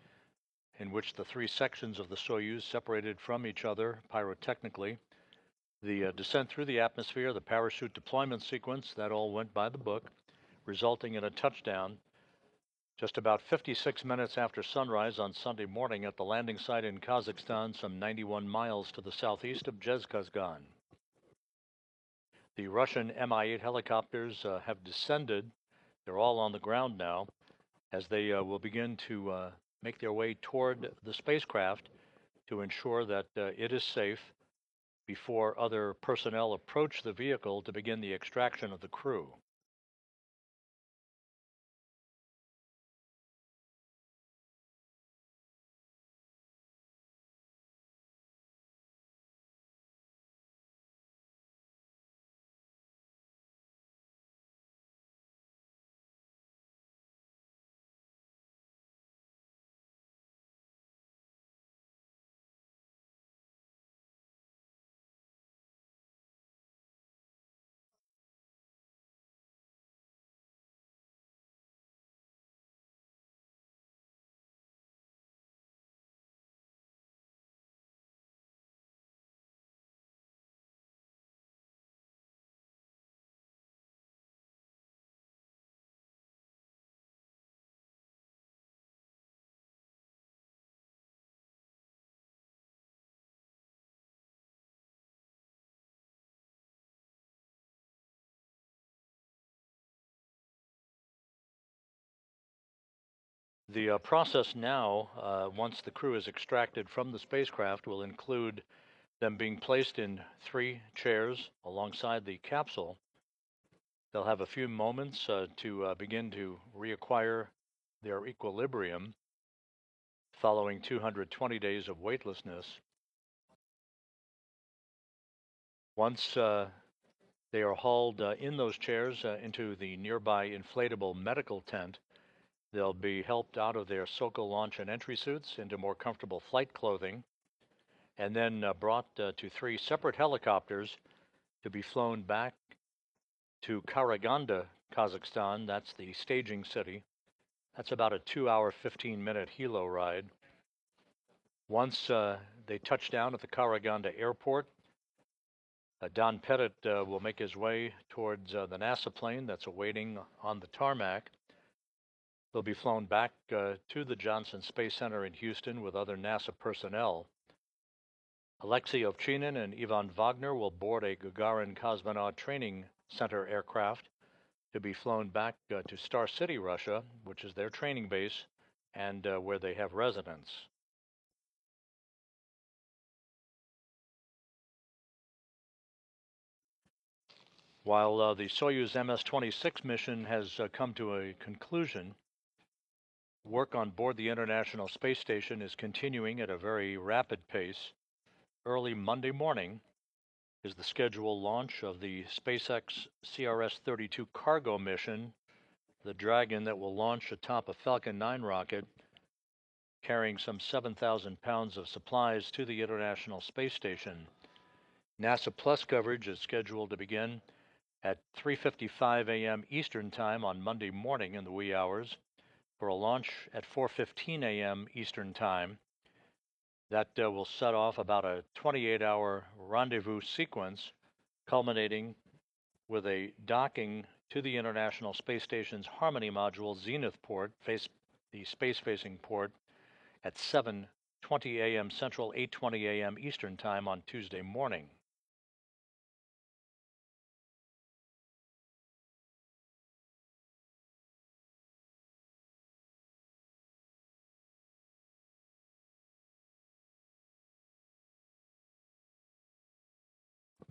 in which the three sections of the Soyuz separated from each other pyrotechnically, the descent through the atmosphere, the parachute deployment sequence, that all went by the book, resulting in a touchdown just about 56 minutes after sunrise on Sunday morning at the landing site in Kazakhstan, some 91 miles to the southeast of Zhezkazgan. The Russian Mi-8 helicopters have descended. They're all on the ground now, as they will begin to make their way toward the spacecraft to ensure that it is safe before other personnel approach the vehicle to begin the extraction of the crew. The process now, once the crew is extracted from the spacecraft, will include them being placed in 3 chairs alongside the capsule. They'll have a few moments to begin to reacquire their equilibrium following 220 days of weightlessness. Once they are hauled in those chairs into the nearby inflatable medical tent, they'll be helped out of their Sokol launch and entry suits into more comfortable flight clothing, and then brought to 3 separate helicopters to be flown back to Karaganda, Kazakhstan. That's the staging city. That's about a 2-hour, 15-minute helo ride. Once they touch down at the Karaganda airport, Don Pettit will make his way towards the NASA plane that's awaiting on the tarmac. They'll be flown back to the Johnson Space Center in Houston with other NASA personnel. Alexei Ovchinin and Ivan Wagner will board a Gagarin Cosmonaut Training Center aircraft to be flown back to Star City, Russia, which is their training base and where they have residence. While the Soyuz MS-26 mission has come to a conclusion, work on board the International Space Station is continuing at a very rapid pace. Early Monday morning is the scheduled launch of the SpaceX CRS-32 cargo mission, the Dragon that will launch atop a Falcon 9 rocket carrying some 7,000 pounds of supplies to the International Space Station. NASA Plus coverage is scheduled to begin at 3:55 a.m. Eastern Time on Monday morning in the wee hours for a launch at 4:15 a.m. Eastern Time. That will set off about a 28-hour rendezvous sequence, culminating with a docking to the International Space Station's Harmony module Zenith port, the space-facing port, at 7 6:20 a.m. Central, 8:20 a.m. Eastern Time on Tuesday morning.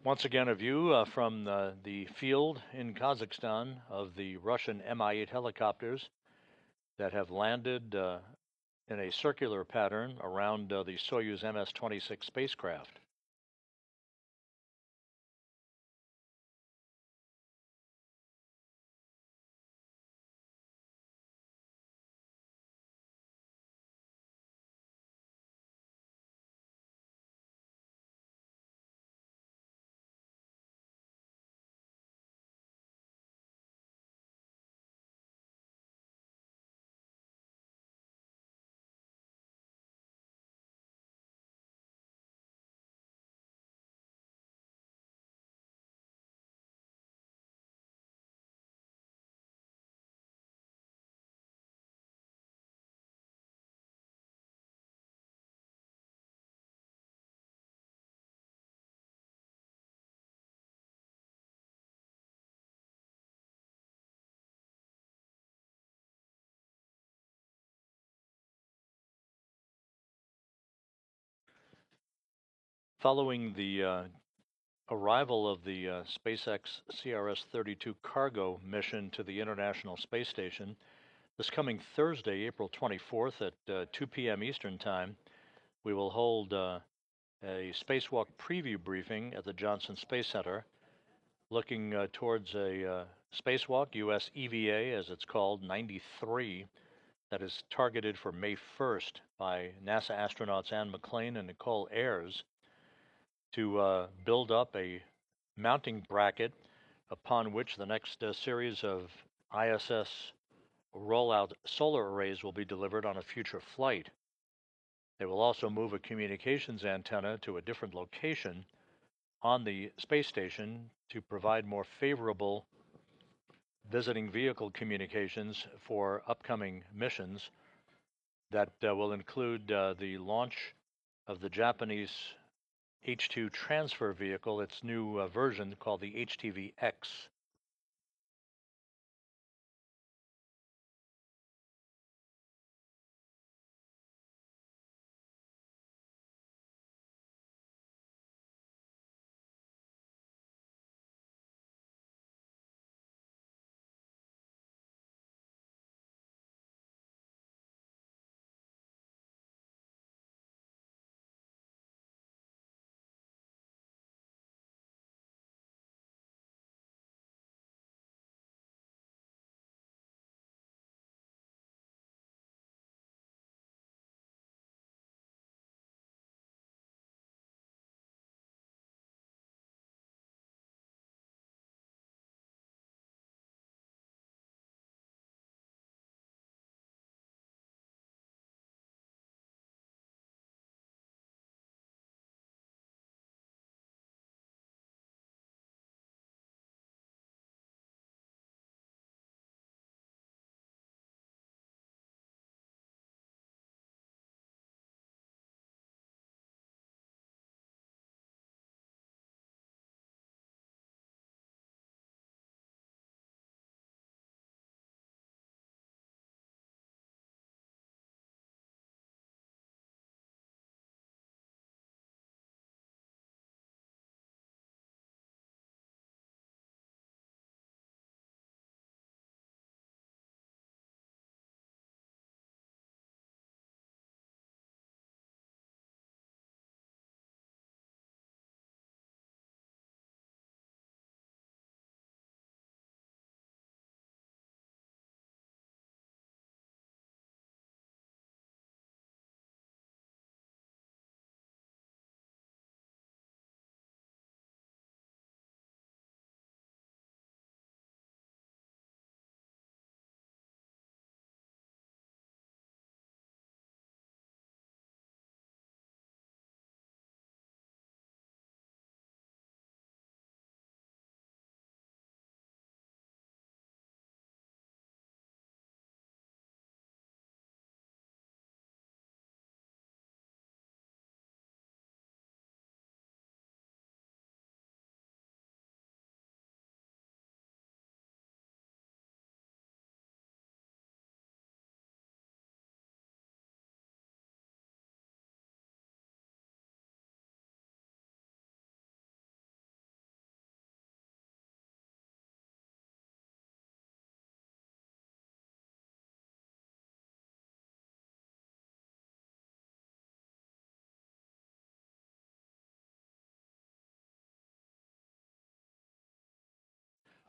Once again, a view from the field in Kazakhstan of the Russian Mi-8 helicopters that have landed in a circular pattern around the Soyuz MS-26 spacecraft. Following the arrival of the SpaceX CRS-32 cargo mission to the International Space Station, this coming Thursday, April 24th at 2 p.m. Eastern Time, we will hold a spacewalk preview briefing at the Johnson Space Center, looking towards a spacewalk, US EVA as it's called, 93, that is targeted for May 1st by NASA astronauts Anne McClain and Nicole Ayers to build up a mounting bracket upon which the next series of ISS rollout solar arrays will be delivered on a future flight. They will also move a communications antenna to a different location on the space station to provide more favorable visiting vehicle communications for upcoming missions that will include the launch of the Japanese H2 transfer vehicle, its new version called the HTV-X.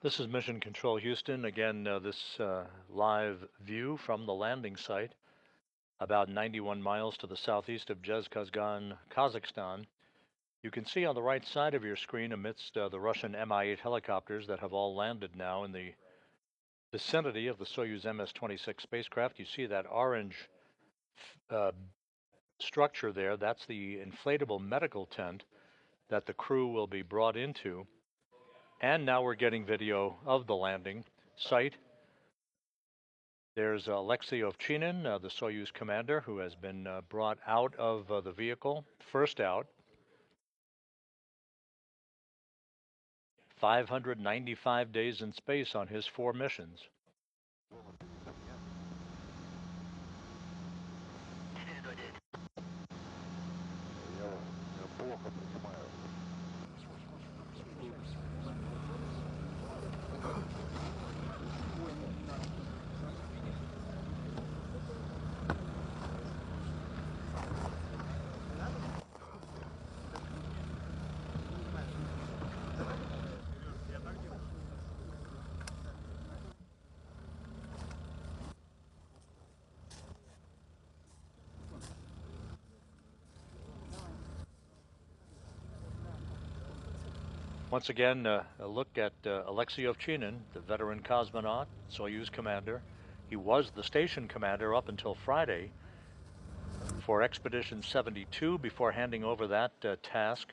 This is Mission Control Houston. Again, this live view from the landing site, about 91 miles to the southeast of Zhezkazgan, Kazakhstan. You can see on the right side of your screen, amidst the Russian Mi-8 helicopters that have all landed now in the vicinity of the Soyuz MS-26 spacecraft, you see that orange structure there. That's the inflatable medical tent that the crew will be brought into. And now we're getting video of the landing site. There's Alexei Ovchinin, the Soyuz commander, who has been brought out of the vehicle, first out. 595 days in space on his 4 missions. Once again, a look at Alexei Ovchinin, the veteran cosmonaut, Soyuz commander. He was the station commander up until Friday for Expedition 72 before handing over that task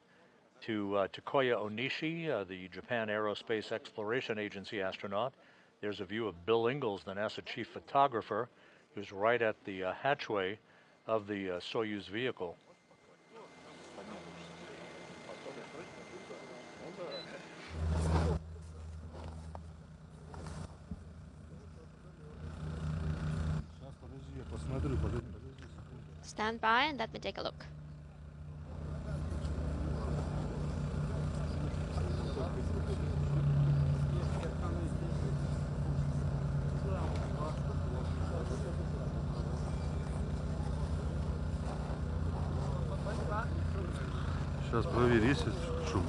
to Takoya Onishi, the Japan Aerospace Exploration Agency astronaut. There's a view of Bill Ingalls, the NASA chief photographer, who's right at the hatchway of the Soyuz vehicle. Stand by and let me take a look. Сейчас проверь, есть шум.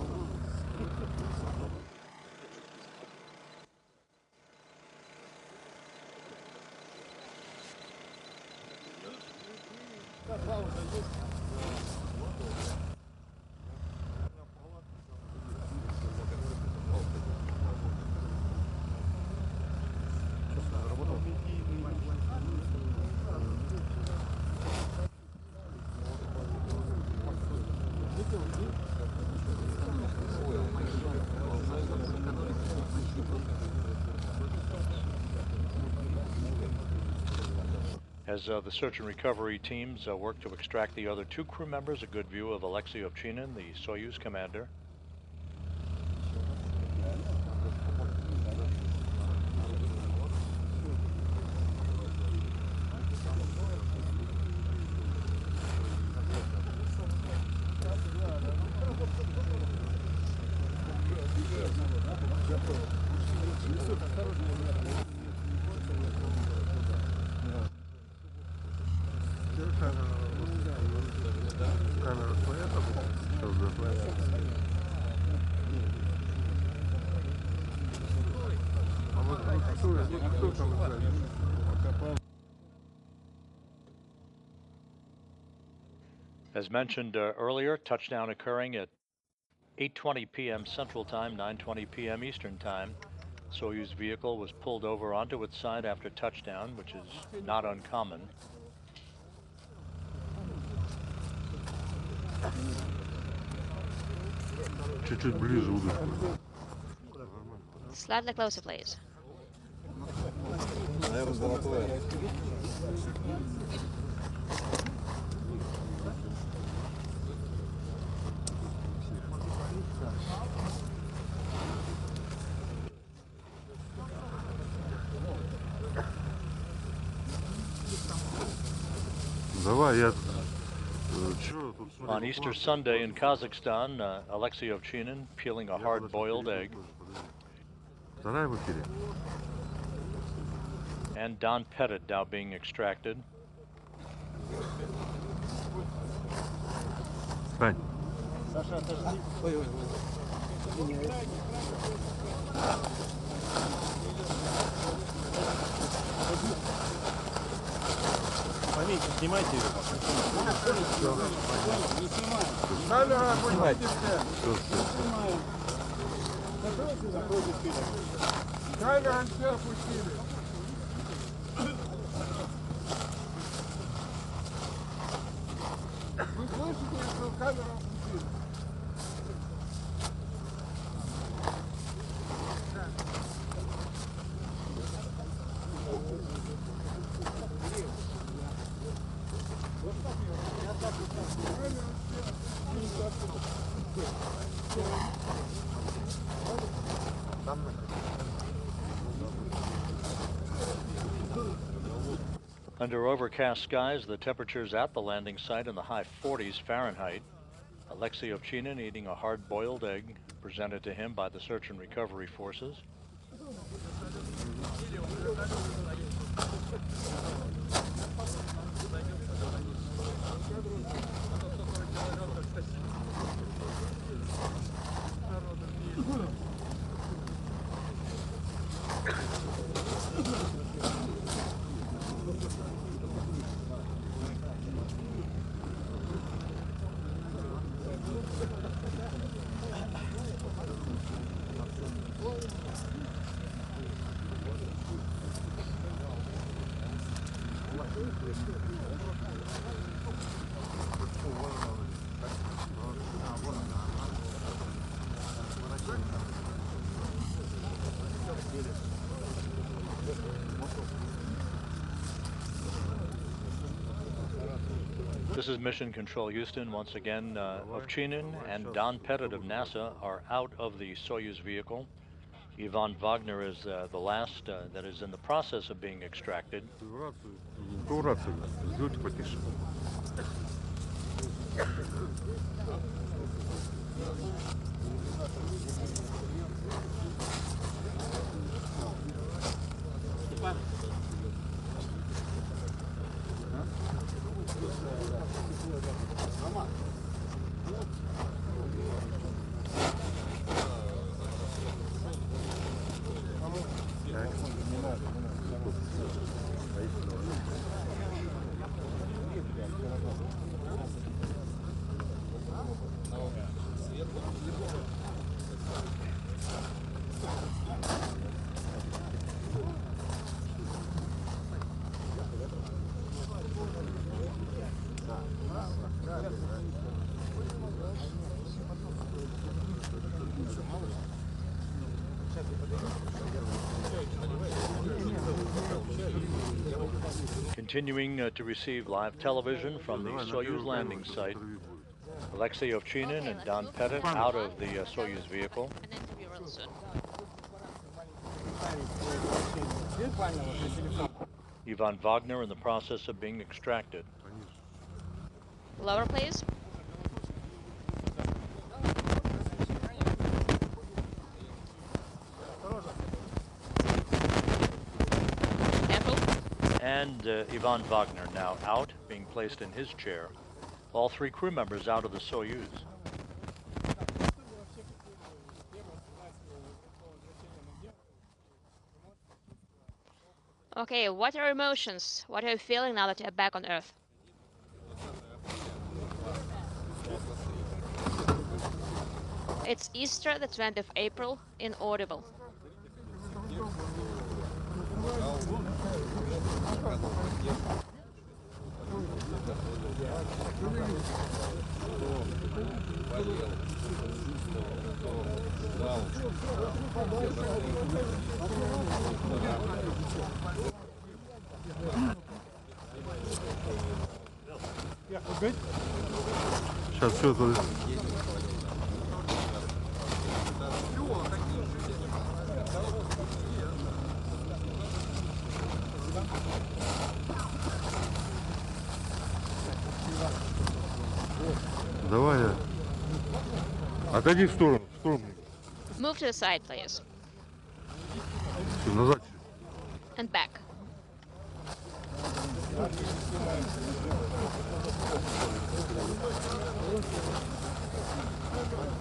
As the search and recovery teams work to extract the other 2 crew members, a good view of Alexei Ovchinin, the Soyuz commander. As mentioned earlier, touchdown occurring at 8:20 p.m. Central Time, 9:20 p.m. Eastern Time. Soyuz vehicle was pulled over onto its side after touchdown, which is not uncommon. Чуть-чуть ближе удочку. Slightly closer, please. Наверное, золотое. Давай, я... On Easter Sunday in Kazakhstan, Alexei Ovchinin peeling a hard-boiled egg. And Don Pettit now being extracted. Fine. Снимайте его. Камера все опустили. Вы слышите, что камеру опустили? Under overcast skies, the temperatures at the landing site in the high 40s Fahrenheit. Alexei Ovchinin eating a hard-boiled egg presented to him by the search and recovery forces. This is Mission Control Houston. Once again, Ovchinin and Don Pettit of NASA are out of the Soyuz vehicle. Ivan Wagner is the last that is in the process of being extracted. Continuing to receive live television from the Soyuz landing site, Alexei Ovchinin and Don Pettit out of the Soyuz vehicle. Ivan Wagner in the process of being extracted. Lower, please. And Ivan Wagner now out, being placed in his chair. All three crew members out of the Soyuz. Okay, what are your emotions? What are you feeling now that you're back on Earth? It's Easter, the 20th of April, inaudible. Сейчас все это... Давай. Отойди в сторону, Move to the side, please. Назад. And back.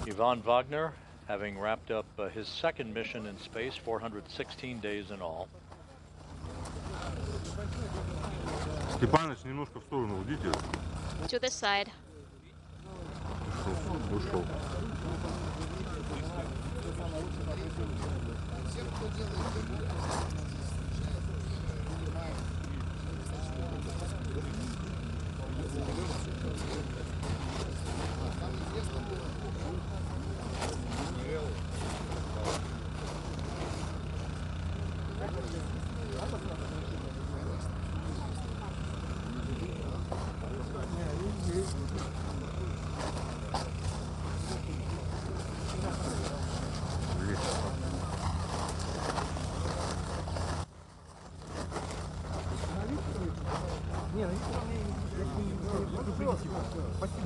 Ivan Wagner having wrapped up his second mission in space, 416 days in all. Степаныч, немножко в сторону уйдите. To the side. Ушел.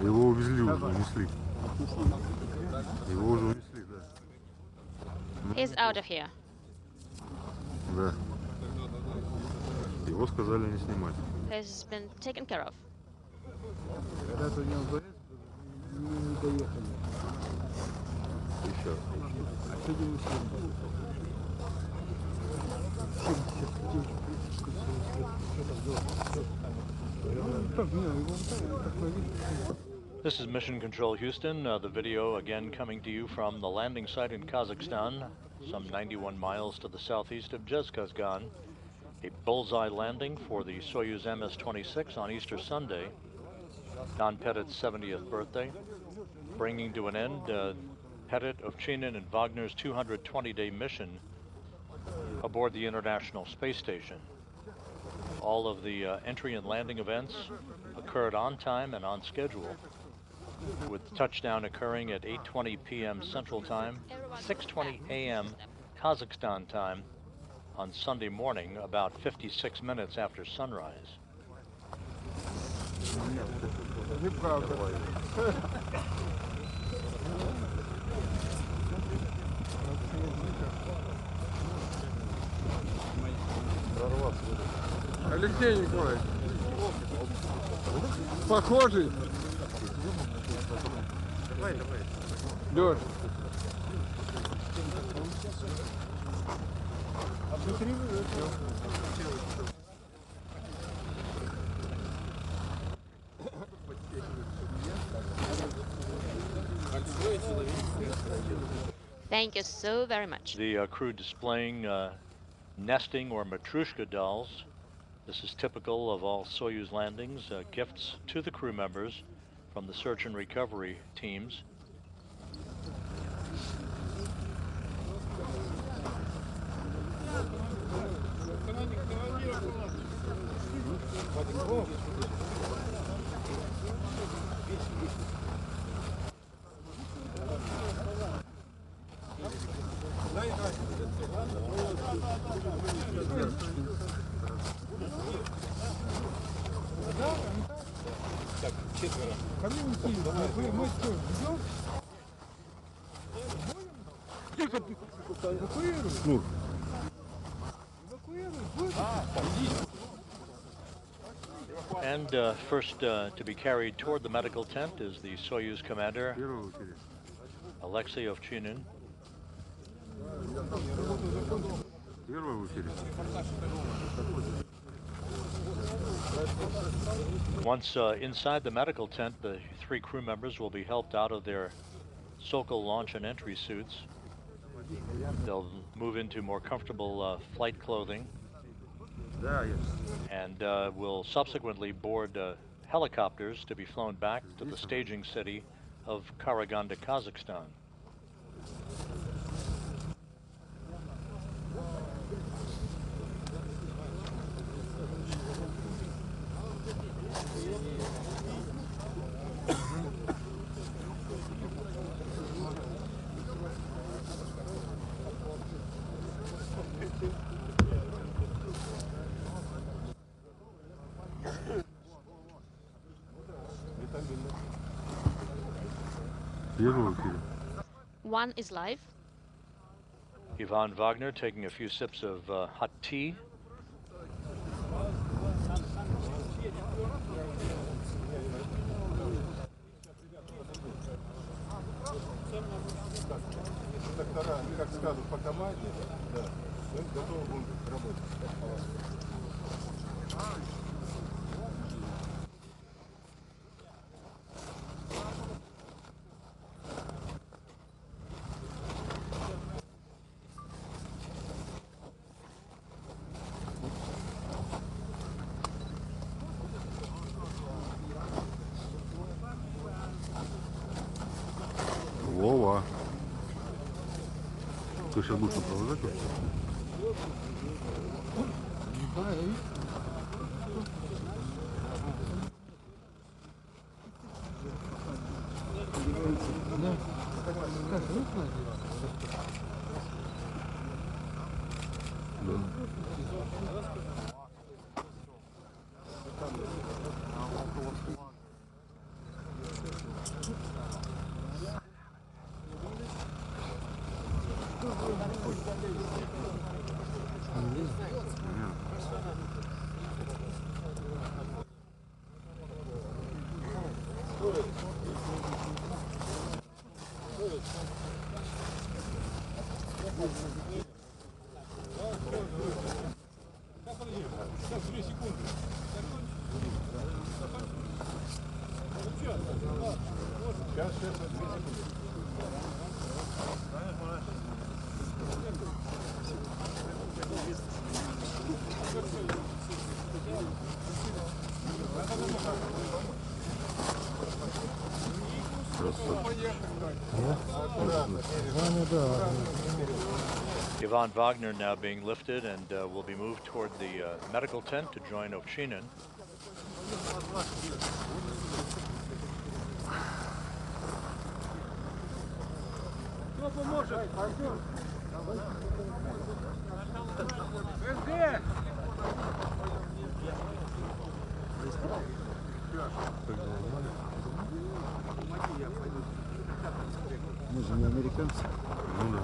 Его увезли, уже унесли. Его уже унесли, да. He's out of here. Да. Его сказали не снимать. He's been taken care of. Еще. This is Mission Control Houston. The video again coming to you from the landing site in Kazakhstan, some 91 miles to the southeast of Jezkazgan. A bullseye landing for the Soyuz MS-26 on Easter Sunday, Don Pettit's 70th birthday, bringing to an end Pettit, Ovchinin, and Wagner's 220-day mission aboard the International Space Station. All of the entry and landing events occurred on time and on schedule, with touchdown occurring at 8:20 p.m. Central Time, 6:20 a.m. Kazakhstan time on Sunday morning, about 56 minutes after sunrise. Алексей Николаевич, похожий. Лёш. Thank you so very much. The crew displaying nesting or matrushka dolls. This is typical of all Soyuz landings, gifts to the crew members from the search and recovery teams. And first to be carried toward the medical tent is the Soyuz commander, Alexei Ovchinin. Once inside the medical tent, the three crew members will be helped out of their Sokol launch and entry suits. They'll move into more comfortable flight clothing and will subsequently board helicopters to be flown back to the staging city of Karaganda, Kazakhstan. One is live. Ivan Wagner taking a few sips of hot tea. доктора, как скажут, по команде, да, мы готовы будем работать. Вова. Ты сейчас будешь сопровождать его? Yvonne Wagner now being lifted and will be moved toward the medical tent to join Ovchinin. Мы же не американцы. Ну да.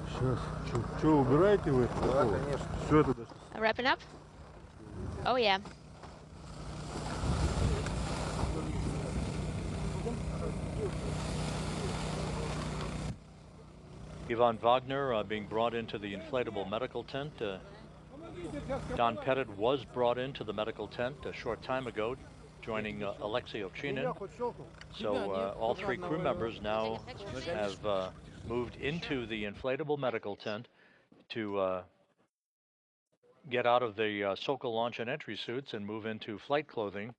Сейчас. Что, убираете вы? Да, конечно. Все это. Wrapping up? Oh, yeah. Yvonne Wagner being brought into the inflatable medical tent. Don Pettit was brought into the medical tent a short time ago, joining Alexei Ovchinin. So all three crew members now have moved into the inflatable medical tent to get out of the Sokol launch and entry suits and move into flight clothing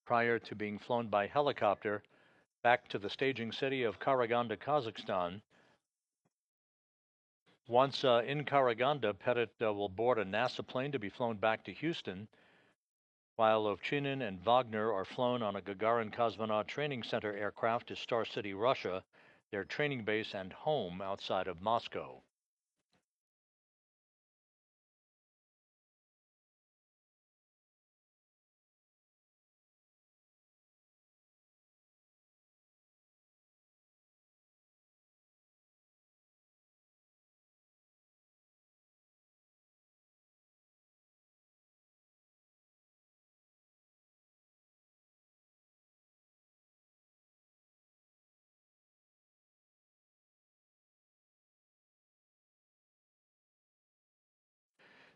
prior to being flown by helicopter back to the staging city of Karaganda, Kazakhstan. Once in Karaganda, Pettit will board a NASA plane to be flown back to Houston, while Ovchinin and Wagner are flown on a Gagarin Cosmonaut Training Center aircraft to Star City, Russia, their training base and home outside of Moscow.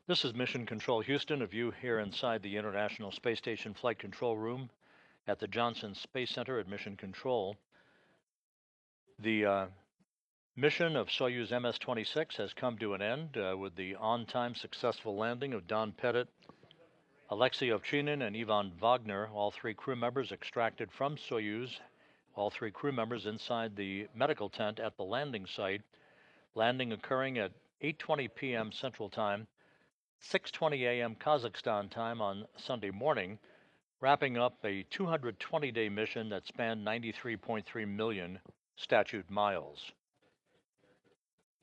This is Mission Control Houston, a view here inside the International Space Station Flight Control Room at the Johnson Space Center at Mission Control. The mission of Soyuz MS-26 has come to an end with the on-time successful landing of Don Pettit, Alexei Ovchinin, and Yvonne Wagner, all three crew members extracted from Soyuz, all three crew members inside the medical tent at the landing site, landing occurring at 8:20 p.m. Central Time, 6:20 a.m. Kazakhstan time on Sunday morning, wrapping up a 220-day mission that spanned 93.3 million statute miles.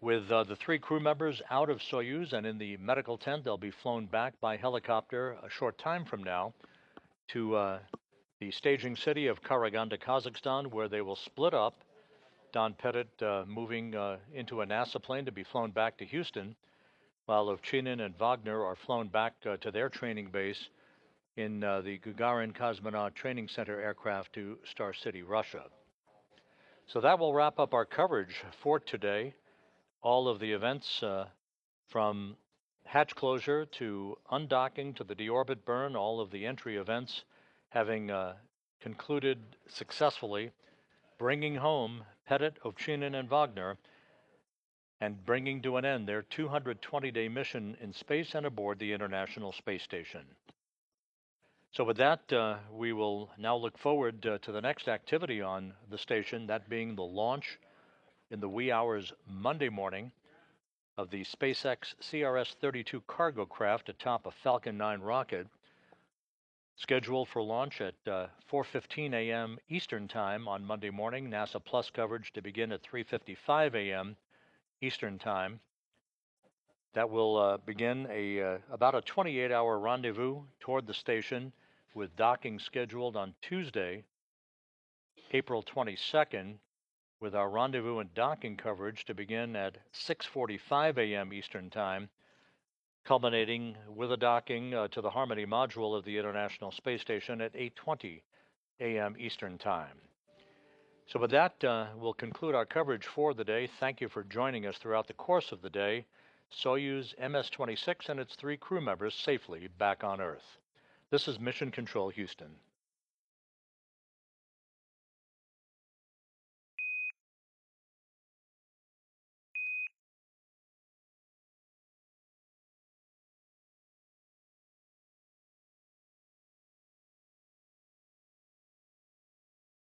With the three crew members out of Soyuz and in the medical tent, they'll be flown back by helicopter a short time from now to the staging city of Karaganda, Kazakhstan, where they will split up. Don Pettit moving into a NASA plane to be flown back to Houston, while Ovchinin and Wagner are flown back to their training base in the Gagarin Cosmonaut Training Center aircraft to Star City, Russia. So that will wrap up our coverage for today. All of the events from hatch closure to undocking to the deorbit burn, all of the entry events having concluded successfully, bringing home Pettit, Ovchinin, and Wagner, and bringing to an end their 220-day mission in space and aboard the International Space Station. So with that, we will now look forward to the next activity on the station, that being the launch in the wee hours Monday morning of the SpaceX CRS-32 cargo craft atop a Falcon 9 rocket, scheduled for launch at 4:15 a.m. Eastern Time on Monday morning. NASA Plus coverage to begin at 3:55 a.m. Eastern Time. That will begin about a 28-hour rendezvous toward the station, with docking scheduled on Tuesday, April 22nd, with our rendezvous and docking coverage to begin at 6:45 a.m. Eastern Time, culminating with a docking to the Harmony module of the International Space Station at 8:20 a.m. Eastern Time. So with that, we'll conclude our coverage for the day. Thank you for joining us throughout the course of the day. Soyuz MS-26 and its 3 crew members safely back on Earth. This is Mission Control Houston.